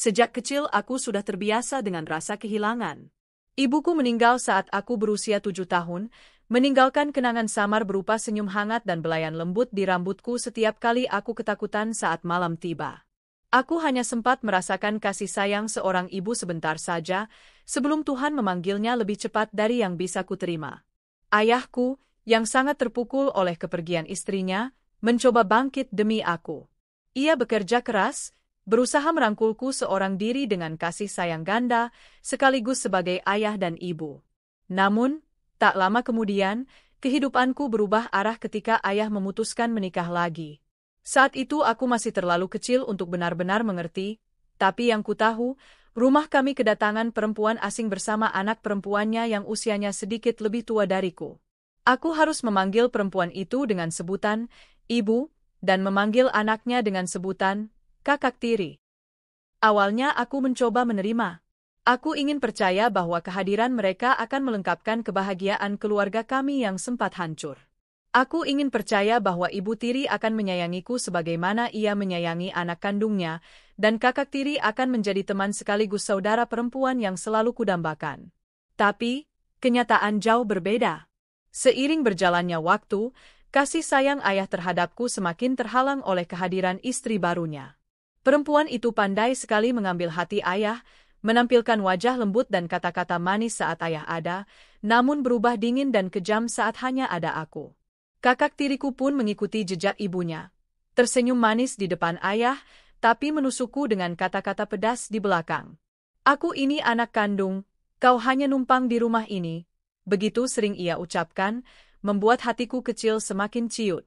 Sejak kecil aku sudah terbiasa dengan rasa kehilangan. Ibuku meninggal saat aku berusia 7 tahun, meninggalkan kenangan samar berupa senyum hangat dan belayan lembut di rambutku setiap kali aku ketakutan saat malam tiba. Aku hanya sempat merasakan kasih sayang seorang ibu sebentar saja, sebelum Tuhan memanggilnya lebih cepat dari yang bisa kuterima. Ayahku, yang sangat terpukul oleh kepergian istrinya, mencoba bangkit demi aku. Ia bekerja keras, berusaha merangkulku seorang diri dengan kasih sayang ganda, sekaligus sebagai ayah dan ibu. Namun, tak lama kemudian, kehidupanku berubah arah ketika ayah memutuskan menikah lagi. Saat itu aku masih terlalu kecil untuk benar-benar mengerti, tapi yang kutahu, rumah kami kedatangan perempuan asing bersama anak perempuannya yang usianya sedikit lebih tua dariku. Aku harus memanggil perempuan itu dengan sebutan ibu, dan memanggil anaknya dengan sebutan kakak tiri. Awalnya aku mencoba menerima. Aku ingin percaya bahwa kehadiran mereka akan melengkapkan kebahagiaan keluarga kami yang sempat hancur. Aku ingin percaya bahwa ibu tiri akan menyayangiku sebagaimana ia menyayangi anak kandungnya, dan kakak tiri akan menjadi teman sekaligus saudara perempuan yang selalu kudambakan. Tapi, kenyataan jauh berbeda. Seiring berjalannya waktu, kasih sayang ayah terhadapku semakin terhalang oleh kehadiran istri barunya. Perempuan itu pandai sekali mengambil hati ayah, menampilkan wajah lembut dan kata-kata manis saat ayah ada, namun berubah dingin dan kejam saat hanya ada aku. Kakak tiriku pun mengikuti jejak ibunya. Tersenyum manis di depan ayah, tapi menusukku dengan kata-kata pedas di belakang. Aku ini anak kandung, kau hanya numpang di rumah ini. Begitu sering ia ucapkan, membuat hatiku kecil semakin ciut.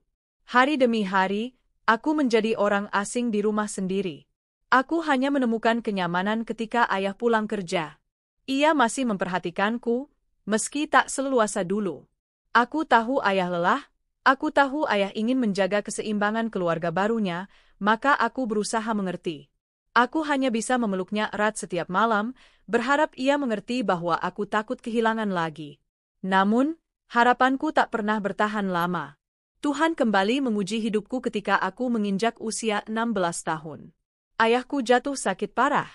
Hari demi hari, aku menjadi orang asing di rumah sendiri. Aku hanya menemukan kenyamanan ketika ayah pulang kerja. Ia masih memperhatikanku, meski tak seleluasa dulu. Aku tahu ayah lelah, aku tahu ayah ingin menjaga keseimbangan keluarga barunya, maka aku berusaha mengerti. Aku hanya bisa memeluknya erat setiap malam, berharap ia mengerti bahwa aku takut kehilangan lagi. Namun, harapanku tak pernah bertahan lama. Tuhan kembali menguji hidupku ketika aku menginjak usia 16 tahun. Ayahku jatuh sakit parah.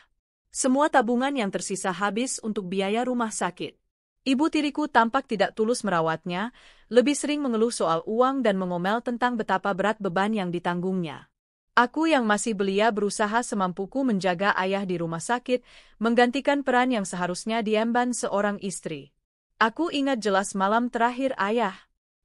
Semua tabungan yang tersisa habis untuk biaya rumah sakit. Ibu tiriku tampak tidak tulus merawatnya, lebih sering mengeluh soal uang dan mengomel tentang betapa berat beban yang ditanggungnya. Aku yang masih belia berusaha semampuku menjaga ayah di rumah sakit, menggantikan peran yang seharusnya diemban seorang istri. Aku ingat jelas malam terakhir ayah.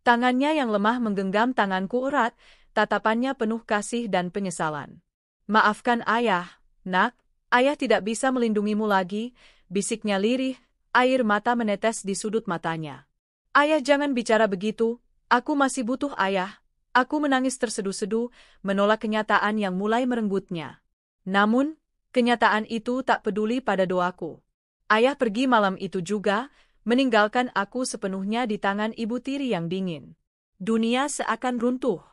Tangannya yang lemah menggenggam tanganku erat, tatapannya penuh kasih dan penyesalan. Maafkan ayah, nak, ayah tidak bisa melindungimu lagi, bisiknya lirih, air mata menetes di sudut matanya. Ayah jangan bicara begitu, aku masih butuh ayah. Aku menangis terseduh-seduh, menolak kenyataan yang mulai merenggutnya. Namun, kenyataan itu tak peduli pada doaku. Ayah pergi malam itu juga, meninggalkan aku sepenuhnya di tangan ibu tiri yang dingin. Dunia seakan runtuh.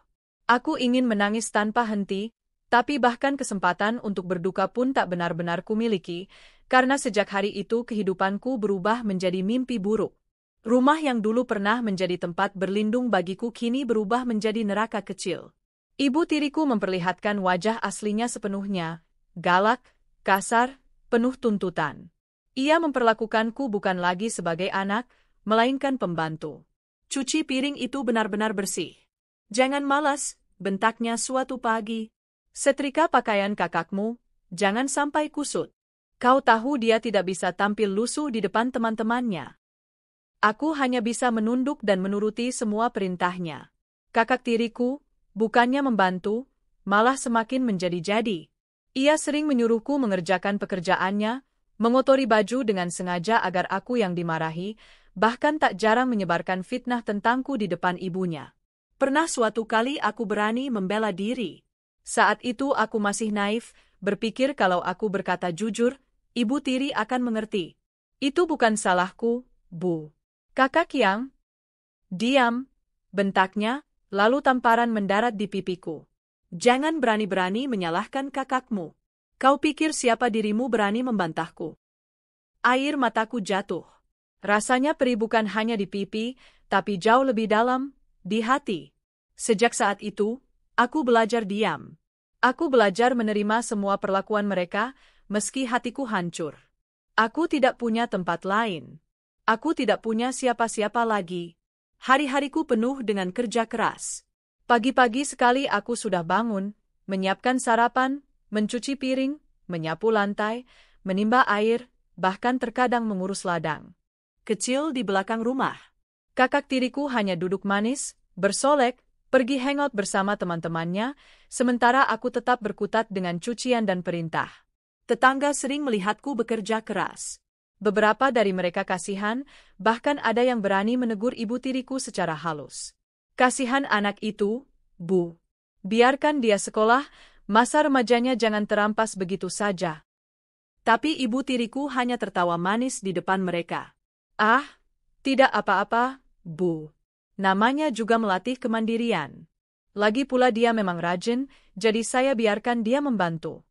Aku ingin menangis tanpa henti, tapi bahkan kesempatan untuk berduka pun tak benar-benar kumiliki, karena sejak hari itu kehidupanku berubah menjadi mimpi buruk. Rumah yang dulu pernah menjadi tempat berlindung bagiku kini berubah menjadi neraka kecil. Ibu tiriku memperlihatkan wajah aslinya sepenuhnya, galak, kasar, penuh tuntutan. Ia memperlakukanku bukan lagi sebagai anak, melainkan pembantu. Cuci piring itu benar-benar bersih. Jangan malas, bentaknya suatu pagi. Setrika pakaian kakakmu, jangan sampai kusut. Kau tahu dia tidak bisa tampil lusuh di depan teman-temannya. Aku hanya bisa menunduk dan menuruti semua perintahnya. Kakak tiriku, bukannya membantu, malah semakin menjadi-jadi. Ia sering menyuruhku mengerjakan pekerjaannya, mengotori baju dengan sengaja agar aku yang dimarahi, bahkan tak jarang menyebarkan fitnah tentangku di depan ibunya. Pernah suatu kali aku berani membela diri. Saat itu aku masih naif, berpikir kalau aku berkata jujur, ibu tiri akan mengerti. Itu bukan salahku, Bu. Kakak yang diam, bentaknya, lalu tamparan mendarat di pipiku. Jangan berani-berani menyalahkan kakakmu. Kau pikir siapa dirimu berani membantahku? Air mataku jatuh. Rasanya perih bukan hanya di pipi, tapi jauh lebih dalam, di hati. Sejak saat itu, aku belajar diam. Aku belajar menerima semua perlakuan mereka, meski hatiku hancur. Aku tidak punya tempat lain. Aku tidak punya siapa-siapa lagi. Hari-hariku penuh dengan kerja keras. Pagi-pagi sekali aku sudah bangun, menyiapkan sarapan, mencuci piring, menyapu lantai, menimba air, bahkan terkadang mengurus ladang kecil di belakang rumah. Kakak tiriku hanya duduk manis, bersolek, pergi hangout bersama teman-temannya, sementara aku tetap berkutat dengan cucian dan perintah. Tetangga sering melihatku bekerja keras. Beberapa dari mereka kasihan, bahkan ada yang berani menegur ibu tiriku secara halus. Kasihan anak itu, Bu. Biarkan dia sekolah, masa remajanya jangan terampas begitu saja. Tapi ibu tiriku hanya tertawa manis di depan mereka. Ah, tidak apa-apa, Bu. Namanya juga melatih kemandirian. Lagi pula dia memang rajin, jadi saya biarkan dia membantu.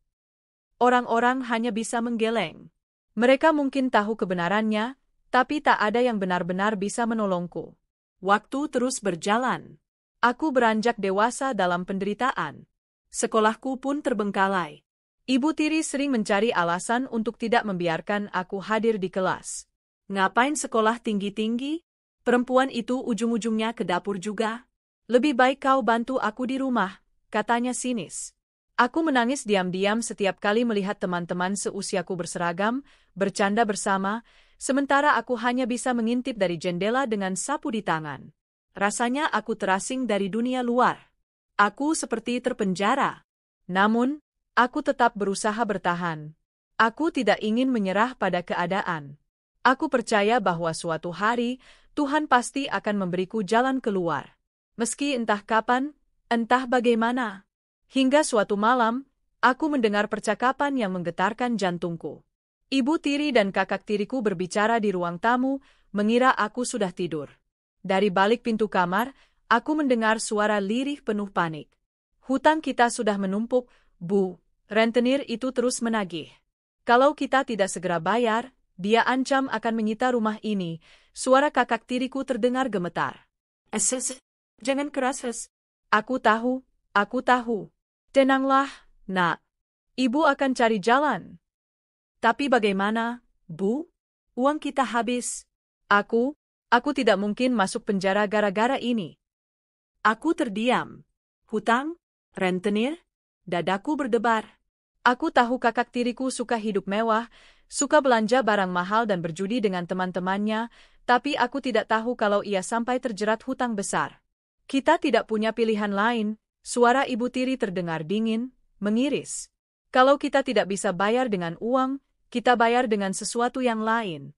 Orang-orang hanya bisa menggeleng. Mereka mungkin tahu kebenarannya, tapi tak ada yang benar-benar bisa menolongku. Waktu terus berjalan. Aku beranjak dewasa dalam penderitaan. Sekolahku pun terbengkalai. Ibu tiri sering mencari alasan untuk tidak membiarkan aku hadir di kelas. Ngapain sekolah tinggi-tinggi? Perempuan itu ujung-ujungnya ke dapur juga. Lebih baik kau bantu aku di rumah, katanya sinis. Aku menangis diam-diam setiap kali melihat teman-teman seusiaku berseragam, bercanda bersama, sementara aku hanya bisa mengintip dari jendela dengan sapu di tangan. Rasanya aku terasing dari dunia luar. Aku seperti terpenjara. Namun, aku tetap berusaha bertahan. Aku tidak ingin menyerah pada keadaan. Aku percaya bahwa suatu hari, Tuhan pasti akan memberiku jalan keluar. Meski entah kapan, entah bagaimana. Hingga suatu malam, aku mendengar percakapan yang menggetarkan jantungku. Ibu tiri dan kakak tiriku berbicara di ruang tamu, mengira aku sudah tidur. Dari balik pintu kamar, aku mendengar suara lirih penuh panik. Hutang kita sudah menumpuk, Bu. Rentenir itu terus menagih. Kalau kita tidak segera bayar, dia ancam akan menyita rumah ini. Suara kakak tiriku terdengar gemetar. Jangan keras. Aku tahu. Tenanglah, nak. Ibu akan cari jalan. Tapi bagaimana, Bu? Uang kita habis. Aku tidak mungkin masuk penjara gara-gara ini. Aku terdiam. Hutang? Rentenir? Dadaku berdebar. Aku tahu kakak tiriku suka hidup mewah, suka belanja barang mahal dan berjudi dengan teman-temannya, tapi aku tidak tahu kalau ia sampai terjerat hutang besar. Kita tidak punya pilihan lain, suara ibu tiri terdengar dingin, mengiris. Kalau kita tidak bisa bayar dengan uang, kita bayar dengan sesuatu yang lain.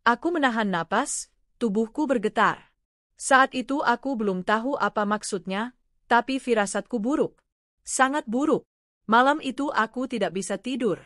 Aku menahan napas, tubuhku bergetar. Saat itu aku belum tahu apa maksudnya, tapi firasatku buruk. Sangat buruk. Malam itu aku tidak bisa tidur.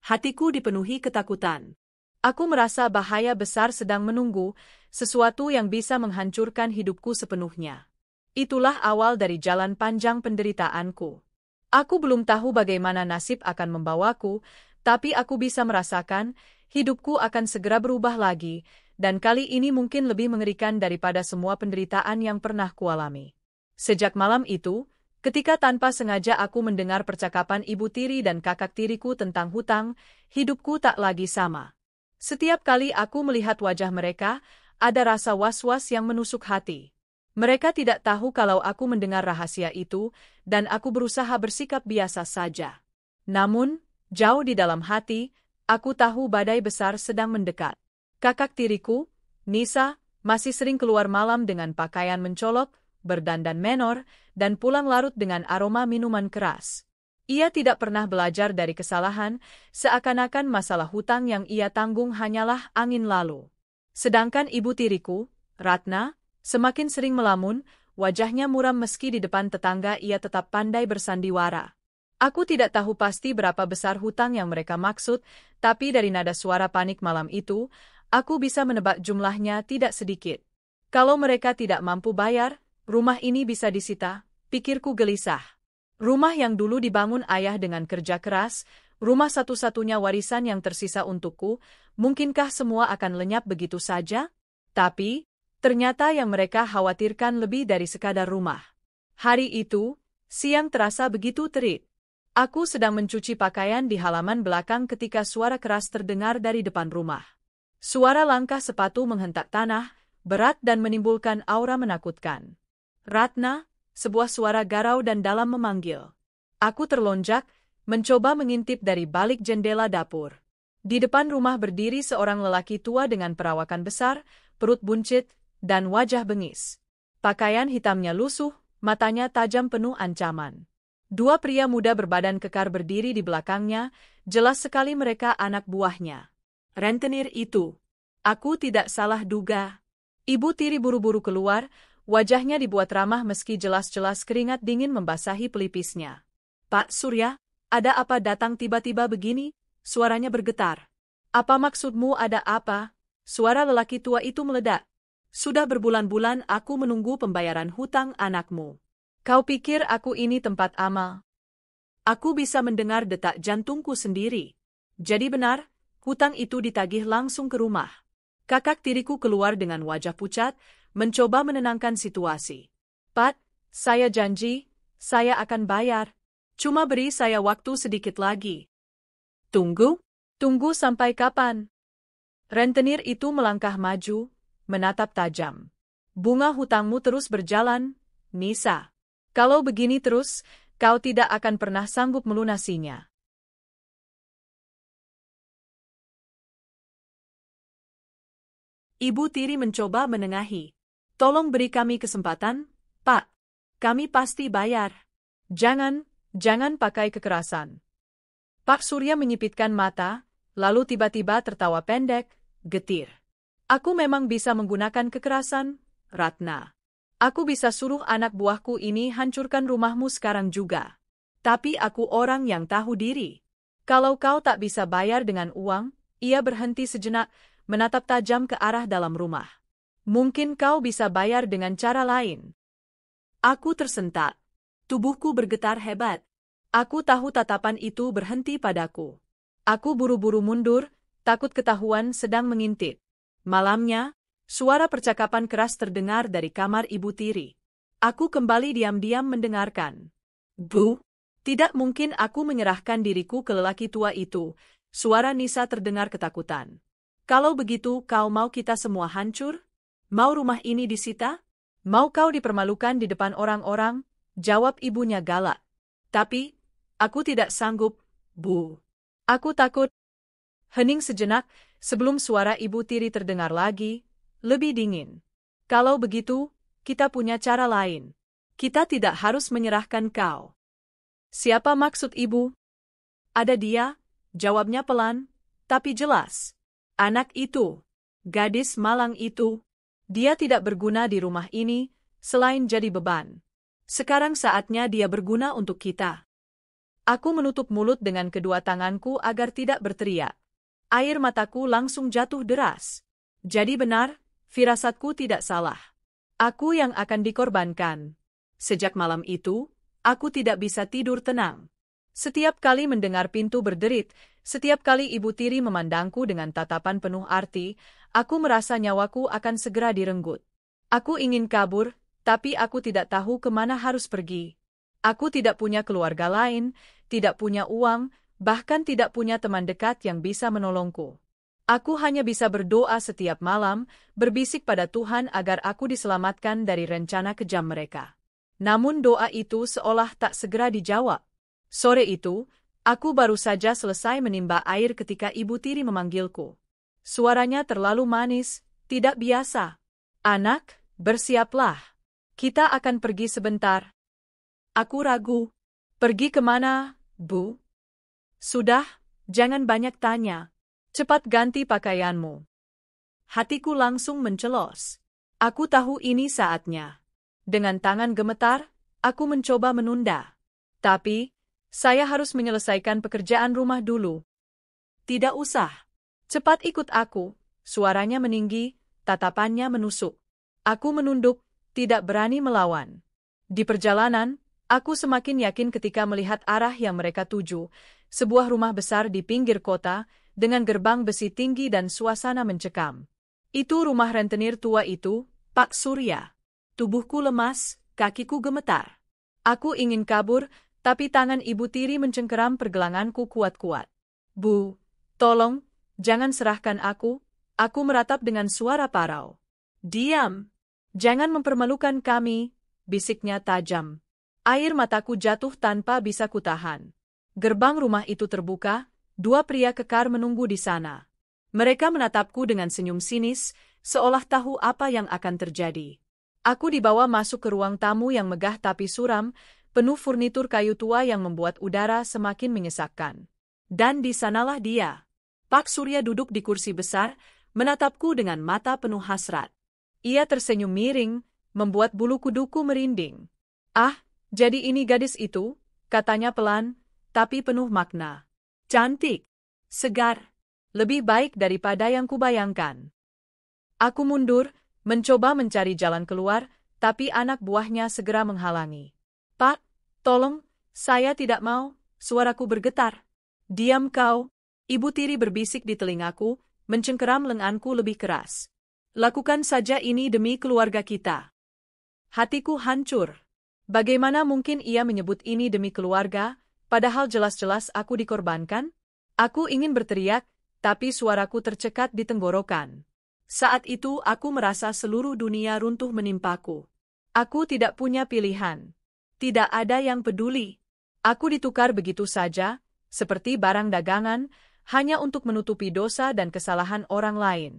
Hatiku dipenuhi ketakutan. Aku merasa bahaya besar sedang menunggu, sesuatu yang bisa menghancurkan hidupku sepenuhnya. Itulah awal dari jalan panjang penderitaanku. Aku belum tahu bagaimana nasib akan membawaku, tapi aku bisa merasakan hidupku akan segera berubah lagi, dan kali ini mungkin lebih mengerikan daripada semua penderitaan yang pernah kualami. Sejak malam itu, ketika tanpa sengaja aku mendengar percakapan ibu tiri dan kakak tiriku tentang hutang, hidupku tak lagi sama. Setiap kali aku melihat wajah mereka, ada rasa was-was yang menusuk hati. Mereka tidak tahu kalau aku mendengar rahasia itu, dan aku berusaha bersikap biasa saja. Namun, jauh di dalam hati, aku tahu badai besar sedang mendekat. Kakak tiriku, Nisa, masih sering keluar malam dengan pakaian mencolok, berdandan menor, dan pulang larut dengan aroma minuman keras. Ia tidak pernah belajar dari kesalahan, seakan-akan masalah hutang yang ia tanggung hanyalah angin lalu. Sedangkan ibu tiriku, Ratna, semakin sering melamun, wajahnya muram meski di depan tetangga ia tetap pandai bersandiwara. Aku tidak tahu pasti berapa besar hutang yang mereka maksud, tapi dari nada suara panik malam itu, aku bisa menebak jumlahnya tidak sedikit. Kalau mereka tidak mampu bayar, rumah ini bisa disita, pikirku gelisah. Rumah yang dulu dibangun ayah dengan kerja keras, rumah satu-satunya warisan yang tersisa untukku, mungkinkah semua akan lenyap begitu saja? Tapi, ternyata yang mereka khawatirkan lebih dari sekadar rumah. Hari itu, siang terasa begitu terik. Aku sedang mencuci pakaian di halaman belakang ketika suara keras terdengar dari depan rumah. Suara langkah sepatu menghentak tanah, berat dan menimbulkan aura menakutkan. Ratna, sebuah suara garau dan dalam memanggil. Aku terlonjak, mencoba mengintip dari balik jendela dapur. Di depan rumah berdiri seorang lelaki tua dengan perawakan besar, perut buncit, dan wajah bengis. Pakaian hitamnya lusuh, matanya tajam penuh ancaman. Dua pria muda berbadan kekar berdiri di belakangnya, jelas sekali mereka anak buahnya. Rentenir itu. Aku tidak salah duga. Ibu tiri buru-buru keluar, wajahnya dibuat ramah meski jelas-jelas keringat dingin membasahi pelipisnya. Pak Surya, ada apa datang tiba-tiba begini? Suaranya bergetar. Apa maksudmu ada apa? Suara lelaki tua itu meledak. Sudah berbulan-bulan aku menunggu pembayaran hutang anakmu. Kau pikir aku ini tempat amal? Aku bisa mendengar detak jantungku sendiri. Jadi benar, hutang itu ditagih langsung ke rumah. Kakak tiriku keluar dengan wajah pucat, mencoba menenangkan situasi. Pat, saya janji, saya akan bayar. Cuma beri saya waktu sedikit lagi. Tunggu? Tunggu sampai kapan? Rentenir itu melangkah maju, menatap tajam. Bunga hutangmu terus berjalan, Nisa. Kalau begini terus, kau tidak akan pernah sanggup melunasinya. Ibu tiri mencoba menengahi. Tolong beri kami kesempatan, Pak. Kami pasti bayar. Jangan pakai kekerasan. Pak Surya menyipitkan mata, lalu tiba-tiba tertawa pendek, getir. Aku memang bisa menggunakan kekerasan, Ratna. Aku bisa suruh anak buahku ini hancurkan rumahmu sekarang juga. Tapi aku orang yang tahu diri. Kalau kau tak bisa bayar dengan uang, ia berhenti sejenak, menatap tajam ke arah dalam rumah. Mungkin kau bisa bayar dengan cara lain. Aku tersentak. Tubuhku bergetar hebat. Aku tahu tatapan itu berhenti padaku. Aku buru-buru mundur, takut ketahuan sedang mengintip. Malamnya, suara percakapan keras terdengar dari kamar ibu tiri. Aku kembali diam-diam mendengarkan. Bu, tidak mungkin aku menyerahkan diriku ke lelaki tua itu. Suara Nisa terdengar ketakutan. Kalau begitu kau mau kita semua hancur? Mau rumah ini disita? Mau kau dipermalukan di depan orang-orang? Jawab ibunya galak. Tapi, aku tidak sanggup, Bu. Aku takut. Hening sejenak, sebelum suara ibu tiri terdengar lagi, lebih dingin. Kalau begitu, kita punya cara lain. Kita tidak harus menyerahkan kau. Siapa maksud ibu? Ada dia, jawabnya pelan, tapi jelas. Anak itu, gadis malang itu, dia tidak berguna di rumah ini, selain jadi beban. Sekarang saatnya dia berguna untuk kita. Aku menutup mulut dengan kedua tanganku agar tidak berteriak. Air mataku langsung jatuh deras. Jadi benar, firasatku tidak salah. Aku yang akan dikorbankan. Sejak malam itu, aku tidak bisa tidur tenang. Setiap kali mendengar pintu berderit, setiap kali ibu tiri memandangku dengan tatapan penuh arti, aku merasa nyawaku akan segera direnggut. Aku ingin kabur, tapi aku tidak tahu kemana harus pergi. Aku tidak punya keluarga lain, tidak punya uang, bahkan tidak punya teman dekat yang bisa menolongku. Aku hanya bisa berdoa setiap malam, berbisik pada Tuhan agar aku diselamatkan dari rencana kejam mereka. Namun doa itu seolah tak segera dijawab. Sore itu, aku baru saja selesai menimba air ketika ibu tiri memanggilku. Suaranya terlalu manis, tidak biasa. Anak, bersiaplah. Kita akan pergi sebentar. Aku ragu. Pergi kemana, Bu? Sudah, jangan banyak tanya. Cepat ganti pakaianmu. Hatiku langsung mencelos. Aku tahu ini saatnya. Dengan tangan gemetar, aku mencoba menunda. Tapi, saya harus menyelesaikan pekerjaan rumah dulu. Tidak usah. Cepat ikut aku. Suaranya meninggi, tatapannya menusuk. Aku menunduk, tidak berani melawan. Di perjalanan, aku semakin yakin ketika melihat arah yang mereka tuju, sebuah rumah besar di pinggir kota, dengan gerbang besi tinggi dan suasana mencekam. Itu rumah rentenir tua itu, Pak Surya. Tubuhku lemas, kakiku gemetar. Aku ingin kabur, tapi tangan Ibu Tiri mencengkeram pergelanganku kuat-kuat. Bu, tolong, jangan serahkan aku meratap dengan suara parau. Diam! Jangan mempermalukan kami, bisiknya tajam. Air mataku jatuh tanpa bisa kutahan. Gerbang rumah itu terbuka, dua pria kekar menunggu di sana. Mereka menatapku dengan senyum sinis, seolah tahu apa yang akan terjadi. Aku dibawa masuk ke ruang tamu yang megah tapi suram, penuh furnitur kayu tua yang membuat udara semakin menyesakkan. Dan di sanalah dia. Pak Surya duduk di kursi besar, menatapku dengan mata penuh hasrat. Ia tersenyum miring, membuat bulu kuduku merinding. Ah, jadi ini gadis itu, katanya pelan, tapi penuh makna. Cantik, segar, lebih baik daripada yang kubayangkan. Aku mundur, mencoba mencari jalan keluar, tapi anak buahnya segera menghalangi. Pak, tolong, saya tidak mau, suaraku bergetar. Diam kau, Ibu Tiri berbisik di telingaku, mencengkeram lenganku lebih keras. Lakukan saja ini demi keluarga kita. Hatiku hancur. Bagaimana mungkin ia menyebut ini demi keluarga, padahal jelas-jelas aku dikorbankan? Aku ingin berteriak, tapi suaraku tercekat di tenggorokan. Saat itu aku merasa seluruh dunia runtuh menimpaku. Aku tidak punya pilihan. Tidak ada yang peduli. Aku ditukar begitu saja, seperti barang dagangan, hanya untuk menutupi dosa dan kesalahan orang lain.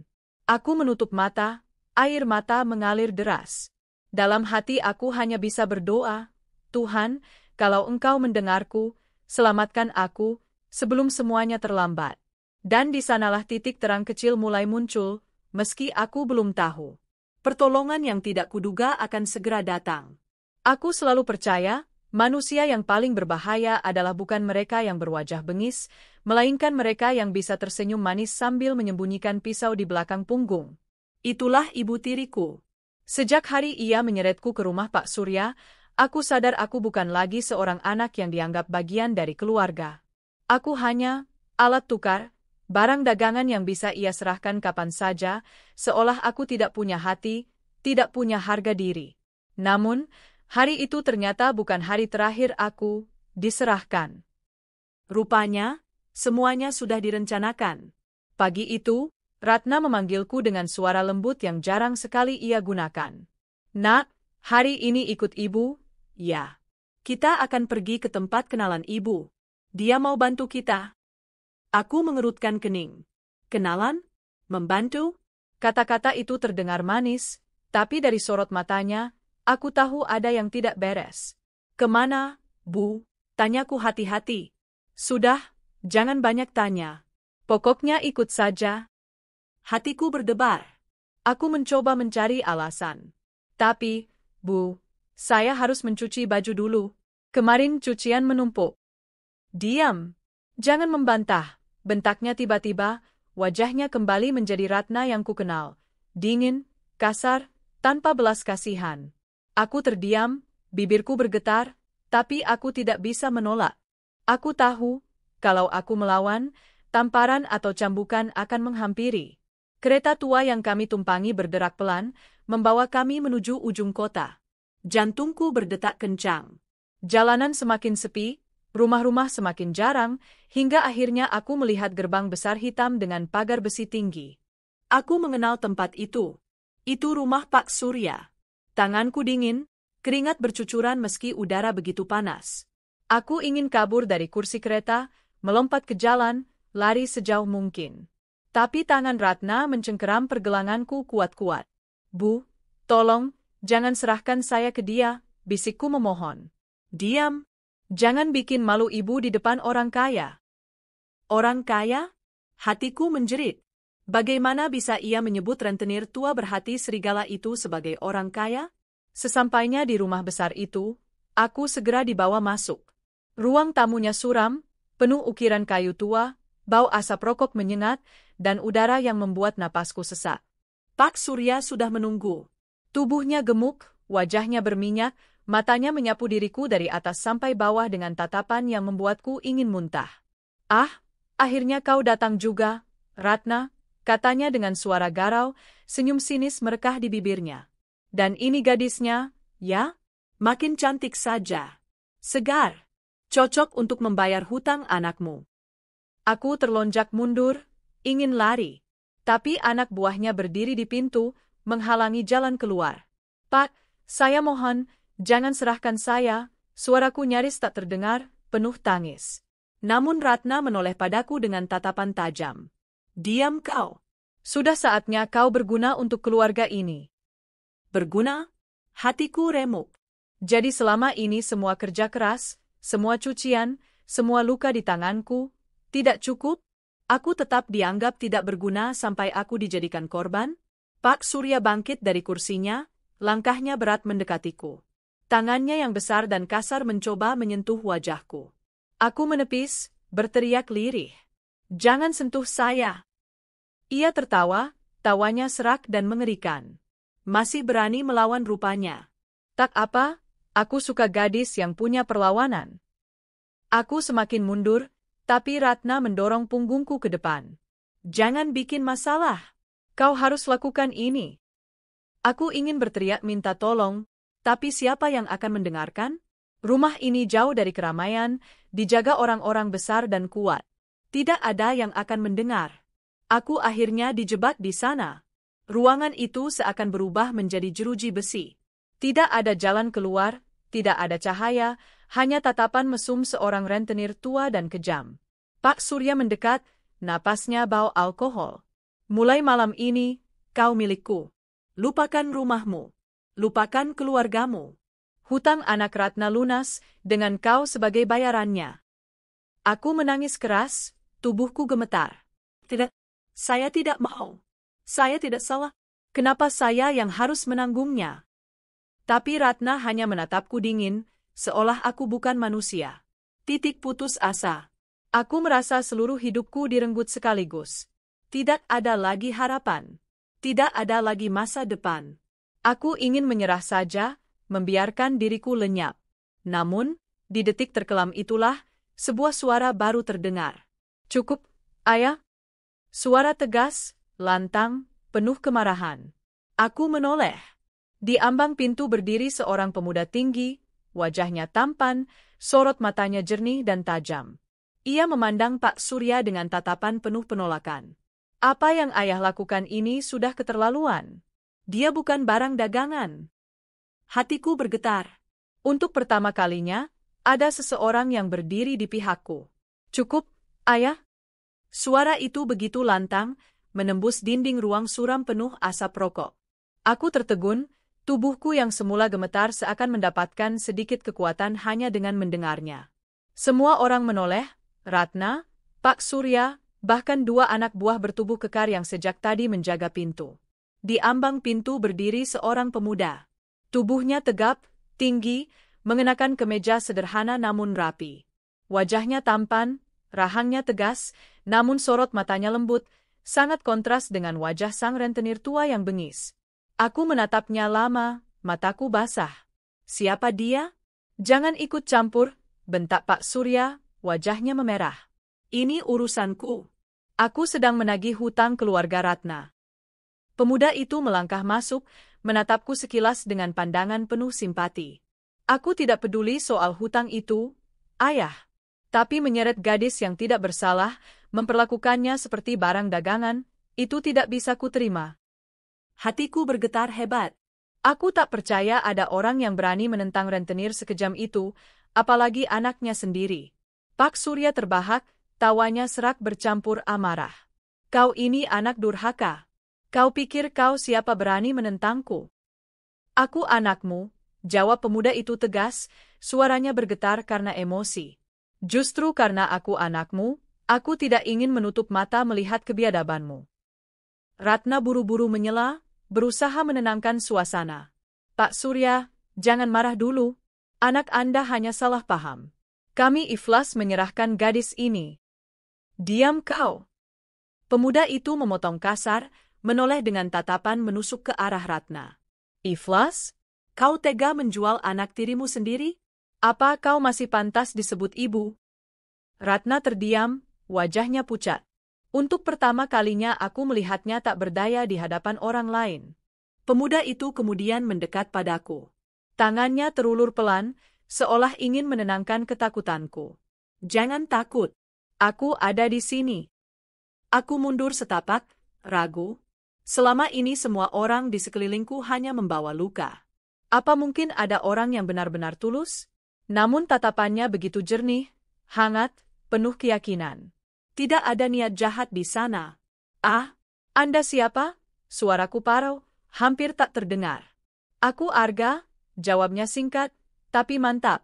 Aku menutup mata, air mata mengalir deras. Dalam hati aku hanya bisa berdoa, Tuhan, kalau Engkau mendengarku, selamatkan aku, sebelum semuanya terlambat. Dan di sanalah titik terang kecil mulai muncul, meski aku belum tahu. Pertolongan yang tidak kuduga akan segera datang. Aku selalu percaya, manusia yang paling berbahaya adalah bukan mereka yang berwajah bengis, melainkan mereka yang bisa tersenyum manis sambil menyembunyikan pisau di belakang punggung. Itulah Ibu Tiriku. Sejak hari ia menyeretku ke rumah Pak Surya, aku sadar aku bukan lagi seorang anak yang dianggap bagian dari keluarga. Aku hanya alat tukar, barang dagangan yang bisa ia serahkan kapan saja, seolah aku tidak punya hati, tidak punya harga diri. Namun, hari itu ternyata bukan hari terakhir aku diserahkan. Rupanya, semuanya sudah direncanakan. Pagi itu, Ratna memanggilku dengan suara lembut yang jarang sekali ia gunakan. Nak, hari ini ikut ibu? Ya. Kita akan pergi ke tempat kenalan ibu. Dia mau bantu kita. Aku mengerutkan kening. Kenalan? Membantu? Kata-kata itu terdengar manis, tapi dari sorot matanya, aku tahu ada yang tidak beres. Kemana, Bu? Tanyaku hati-hati. Sudah, jangan banyak tanya. Pokoknya ikut saja. Hatiku berdebar. Aku mencoba mencari alasan. Tapi, Bu, saya harus mencuci baju dulu. Kemarin cucian menumpuk. Diam. Jangan membantah. Bentaknya tiba-tiba, wajahnya kembali menjadi Ratna yang kukenal. Dingin, kasar, tanpa belas kasihan. Aku terdiam, bibirku bergetar, tapi aku tidak bisa menolak. Aku tahu, kalau aku melawan, tamparan atau cambukan akan menghampiri. Kereta tua yang kami tumpangi berderak pelan, membawa kami menuju ujung kota. Jantungku berdetak kencang. Jalanan semakin sepi, rumah-rumah semakin jarang, hingga akhirnya aku melihat gerbang besar hitam dengan pagar besi tinggi. Aku mengenal tempat itu. Itu rumah Pak Surya. Tanganku dingin, keringat bercucuran meski udara begitu panas. Aku ingin kabur dari kursi kereta, melompat ke jalan, lari sejauh mungkin. Tapi tangan Ratna mencengkeram pergelanganku kuat-kuat. Bu, tolong, jangan serahkan saya ke dia, bisikku memohon. Diam. Jangan bikin malu ibu di depan orang kaya. Orang kaya? Hatiku menjerit. Bagaimana bisa ia menyebut rentenir tua berhati serigala itu sebagai orang kaya? Sesampainya di rumah besar itu, aku segera dibawa masuk. Ruang tamunya suram, penuh ukiran kayu tua, bau asap rokok menyengat, dan udara yang membuat napasku sesak. Pak Surya sudah menunggu. Tubuhnya gemuk, wajahnya berminyak, matanya menyapu diriku dari atas sampai bawah dengan tatapan yang membuatku ingin muntah. Ah, akhirnya kau datang juga, Ratna, katanya dengan suara garau, senyum sinis merekah di bibirnya. Dan ini gadisnya, ya? Makin cantik saja. Segar. Cocok untuk membayar hutang anakmu. Aku terlonjak mundur, ingin lari. Tapi anak buahnya berdiri di pintu, menghalangi jalan keluar. Pak, saya mohon, jangan serahkan saya. Suaraku nyaris tak terdengar, penuh tangis. Namun Ratna menoleh padaku dengan tatapan tajam. Diam kau. Sudah saatnya kau berguna untuk keluarga ini. Berguna? Hatiku remuk. Jadi selama ini semua kerja keras, semua cucian, semua luka di tanganku, tidak cukup? Aku tetap dianggap tidak berguna sampai aku dijadikan korban? Pak Surya bangkit dari kursinya, langkahnya berat mendekatiku. Tangannya yang besar dan kasar mencoba menyentuh wajahku. Aku menepis, berteriak lirih. Jangan sentuh saya. Ia tertawa, tawanya serak dan mengerikan. Masih berani melawan rupanya. Tak apa, aku suka gadis yang punya perlawanan. Aku semakin mundur, tapi Ratna mendorong punggungku ke depan. Jangan bikin masalah. Kau harus lakukan ini. Aku ingin berteriak minta tolong, tapi siapa yang akan mendengarkan? Rumah ini jauh dari keramaian, dijaga orang-orang besar dan kuat. Tidak ada yang akan mendengar. Aku akhirnya dijebak di sana. Ruangan itu seakan berubah menjadi jeruji besi. Tidak ada jalan keluar, tidak ada cahaya, hanya tatapan mesum seorang rentenir tua dan kejam. Pak Surya mendekat, napasnya bau alkohol. Mulai malam ini, kau milikku. Lupakan rumahmu. Lupakan keluargamu. Hutang anak Ratna lunas, dengan kau sebagai bayarannya. Aku menangis keras, tubuhku gemetar. Tidak, saya tidak mau. Saya tidak salah. Kenapa saya yang harus menanggungnya? Tapi Ratna hanya menatapku dingin, seolah aku bukan manusia. Titik putus asa. Aku merasa seluruh hidupku direnggut sekaligus. Tidak ada lagi harapan. Tidak ada lagi masa depan. Aku ingin menyerah saja, membiarkan diriku lenyap. Namun, di detik terkelam itulah, sebuah suara baru terdengar. Cukup, ayah. Suara tegas, lantang, penuh kemarahan. Aku menoleh. Di ambang pintu berdiri seorang pemuda tinggi, wajahnya tampan, sorot matanya jernih dan tajam. Ia memandang Pak Surya dengan tatapan penuh penolakan. Apa yang ayah lakukan ini sudah keterlaluan. Dia bukan barang dagangan. Hatiku bergetar. Untuk pertama kalinya, ada seseorang yang berdiri di pihakku. Cukup, ayah. Suara itu begitu lantang, menembus dinding ruang suram penuh asap rokok. Aku tertegun, tubuhku yang semula gemetar seakan mendapatkan sedikit kekuatan hanya dengan mendengarnya. Semua orang menoleh, Ratna, Pak Surya, bahkan dua anak buah bertubuh kekar yang sejak tadi menjaga pintu. Di ambang pintu berdiri seorang pemuda. Tubuhnya tegap, tinggi, mengenakan kemeja sederhana namun rapi. Wajahnya tampan, rahangnya tegas, namun sorot matanya lembut, sangat kontras dengan wajah sang rentenir tua yang bengis. Aku menatapnya lama, mataku basah. Siapa dia? Jangan ikut campur, bentak Pak Surya, wajahnya memerah. Ini urusanku. Aku sedang menagih hutang keluarga Ratna. Pemuda itu melangkah masuk, menatapku sekilas dengan pandangan penuh simpati. Aku tidak peduli soal hutang itu, ayah. Tapi menyeret gadis yang tidak bersalah, memperlakukannya seperti barang dagangan, itu tidak bisa kuterima. Hatiku bergetar hebat. Aku tak percaya ada orang yang berani menentang rentenir sekejam itu, apalagi anaknya sendiri. Pak Surya terbahak, tawanya serak bercampur amarah. Kau ini anak durhaka. Kau pikir kau siapa berani menentangku? Aku anakmu, jawab pemuda itu tegas, suaranya bergetar karena emosi. Justru karena aku anakmu, aku tidak ingin menutup mata melihat kebiadabanmu. Ratna buru-buru menyela, berusaha menenangkan suasana. Pak Surya, jangan marah dulu. Anak Anda hanya salah paham. Kami ikhlas menyerahkan gadis ini. Diam kau. Pemuda itu memotong kasar, menoleh dengan tatapan menusuk ke arah Ratna. Ikhlas? Kau tega menjual anak tirimu sendiri? Apa kau masih pantas disebut ibu? Ratna terdiam, wajahnya pucat. Untuk pertama kalinya aku melihatnya tak berdaya di hadapan orang lain. Pemuda itu kemudian mendekat padaku. Tangannya terulur pelan, seolah ingin menenangkan ketakutanku. Jangan takut. Aku ada di sini. Aku mundur setapak, ragu. Selama ini semua orang di sekelilingku hanya membawa luka. Apa mungkin ada orang yang benar-benar tulus? Namun tatapannya begitu jernih, hangat, penuh keyakinan. Tidak ada niat jahat di sana. Ah, Anda siapa? Suaraku parau, hampir tak terdengar. Aku Arga, jawabnya singkat, tapi mantap.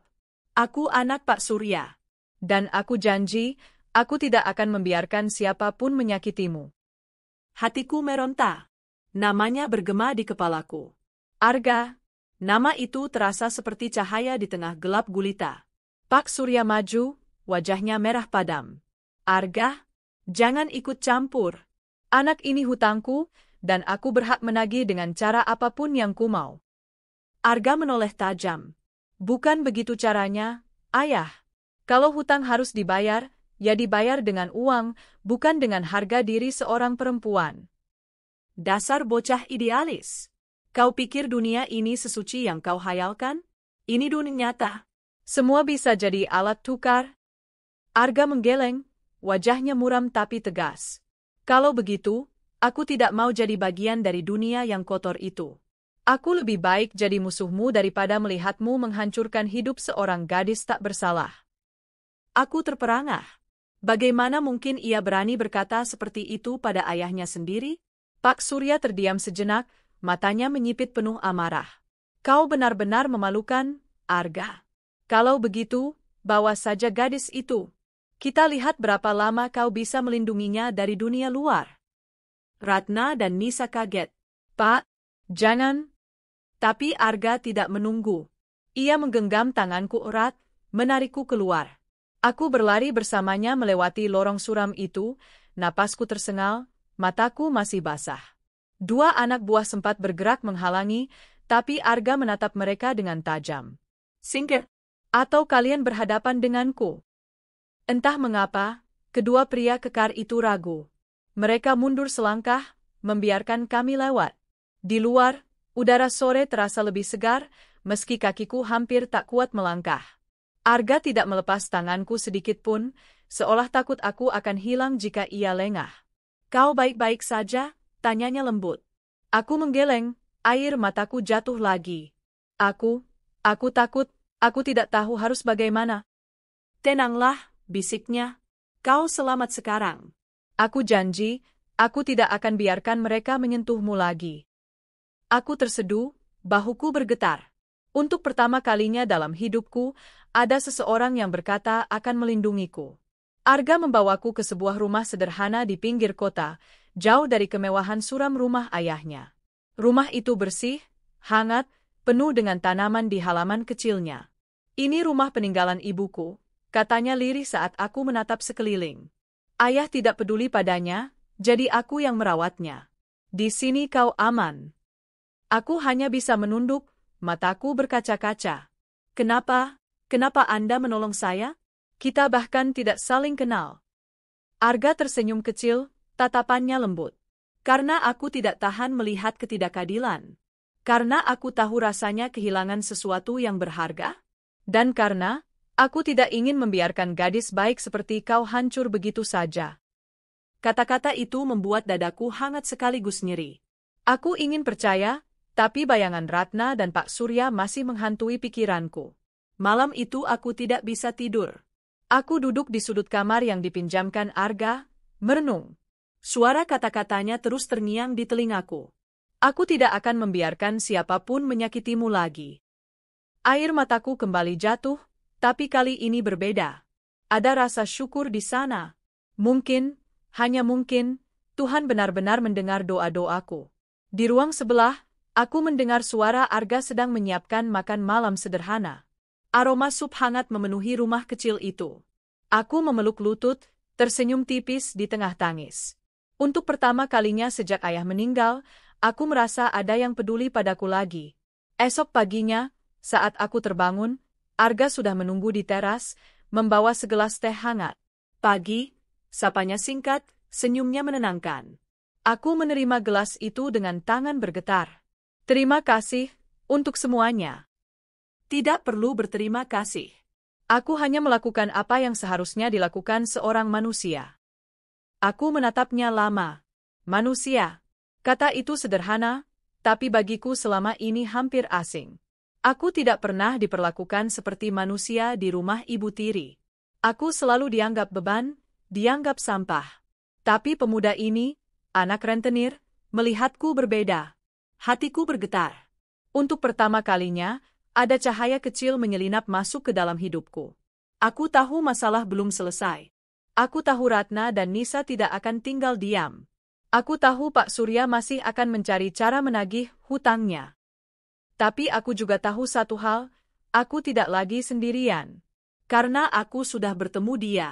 Aku anak Pak Surya. Dan aku janji, aku tidak akan membiarkan siapapun menyakitimu. Hatiku meronta. Namanya bergema di kepalaku. Arga. Nama itu terasa seperti cahaya di tengah gelap gulita. Pak Surya maju, wajahnya merah padam. Arga, jangan ikut campur. Anak ini hutangku, dan aku berhak menagih dengan cara apapun yang ku mau. Arga menoleh tajam. Bukan begitu caranya, ayah. Kalau hutang harus dibayar, ya dibayar dengan uang, bukan dengan harga diri seorang perempuan. Dasar bocah idealis. Kau pikir dunia ini sesuci yang kau hayalkan? Ini dunia nyata. Semua bisa jadi alat tukar. Arga menggeleng, wajahnya muram tapi tegas. Kalau begitu, aku tidak mau jadi bagian dari dunia yang kotor itu. Aku lebih baik jadi musuhmu daripada melihatmu menghancurkan hidup seorang gadis tak bersalah. Aku terperangah. Bagaimana mungkin ia berani berkata seperti itu pada ayahnya sendiri? Pak Surya terdiam sejenak, matanya menyipit penuh amarah. Kau benar-benar memalukan, Arga. Kalau begitu, bawa saja gadis itu. Kita lihat berapa lama kau bisa melindunginya dari dunia luar. Ratna dan Nisa kaget. Pak, jangan. Tapi Arga tidak menunggu. Ia menggenggam tanganku erat, menarikku keluar. Aku berlari bersamanya melewati lorong suram itu, napasku tersengal, mataku masih basah. Dua anak buah sempat bergerak menghalangi, tapi Arga menatap mereka dengan tajam. Singkir, atau kalian berhadapan denganku. Entah mengapa, kedua pria kekar itu ragu. Mereka mundur selangkah, membiarkan kami lewat. Di luar, udara sore terasa lebih segar, meski kakiku hampir tak kuat melangkah. Arga tidak melepas tanganku sedikit pun, seolah takut aku akan hilang jika ia lengah. Kau baik-baik saja? Tanyanya lembut. Aku menggeleng, air mataku jatuh lagi. Aku takut, aku tidak tahu harus bagaimana. Tenanglah, bisiknya. Kau selamat sekarang. Aku janji, aku tidak akan biarkan mereka menyentuhmu lagi. Aku terseduh, bahuku bergetar. Untuk pertama kalinya dalam hidupku, ada seseorang yang berkata akan melindungiku. Arga membawaku ke sebuah rumah sederhana di pinggir kota, jauh dari kemewahan suram rumah ayahnya. Rumah itu bersih, hangat, penuh dengan tanaman di halaman kecilnya. Ini rumah peninggalan ibuku, katanya lirih saat aku menatap sekeliling. Ayah tidak peduli padanya, jadi aku yang merawatnya. Di sini kau aman. Aku hanya bisa menunduk, mataku berkaca-kaca. Kenapa Anda menolong saya? Kita bahkan tidak saling kenal. Arga tersenyum kecil, tatapannya lembut. Karena aku tidak tahan melihat ketidakadilan. Karena aku tahu rasanya kehilangan sesuatu yang berharga. Dan karena aku tidak ingin membiarkan gadis baik seperti kau hancur begitu saja. Kata-kata itu membuat dadaku hangat sekaligus nyeri. Aku ingin percaya, tapi bayangan Ratna dan Pak Surya masih menghantui pikiranku. Malam itu aku tidak bisa tidur. Aku duduk di sudut kamar yang dipinjamkan Arga, merenung. Suara kata-katanya terus terngiang di telingaku. Aku tidak akan membiarkan siapapun menyakitimu lagi. Air mataku kembali jatuh, tapi kali ini berbeda. Ada rasa syukur di sana. Mungkin, hanya mungkin, Tuhan benar-benar mendengar doa-doaku. Di ruang sebelah, aku mendengar suara Arga sedang menyiapkan makan malam sederhana. Aroma sup hangat memenuhi rumah kecil itu. Aku memeluk lutut, tersenyum tipis di tengah tangis. Untuk pertama kalinya sejak ayah meninggal, aku merasa ada yang peduli padaku lagi. Esok paginya, saat aku terbangun, Arga sudah menunggu di teras, membawa segelas teh hangat. Pagi, sapanya singkat, senyumnya menenangkan. Aku menerima gelas itu dengan tangan bergetar. Terima kasih, untuk semuanya. Tidak perlu berterima kasih. Aku hanya melakukan apa yang seharusnya dilakukan seorang manusia. Aku menatapnya lama. Manusia. Kata itu sederhana, tapi bagiku selama ini hampir asing. Aku tidak pernah diperlakukan seperti manusia di rumah Ibu Tiri. Aku selalu dianggap beban, dianggap sampah. Tapi pemuda ini, anak rentenir, melihatku berbeda. Hatiku bergetar. Untuk pertama kalinya, ada cahaya kecil menyelinap masuk ke dalam hidupku. Aku tahu masalah belum selesai. Aku tahu Ratna dan Nisa tidak akan tinggal diam. Aku tahu Pak Surya masih akan mencari cara menagih hutangnya. Tapi aku juga tahu satu hal, aku tidak lagi sendirian. Karena aku sudah bertemu dia.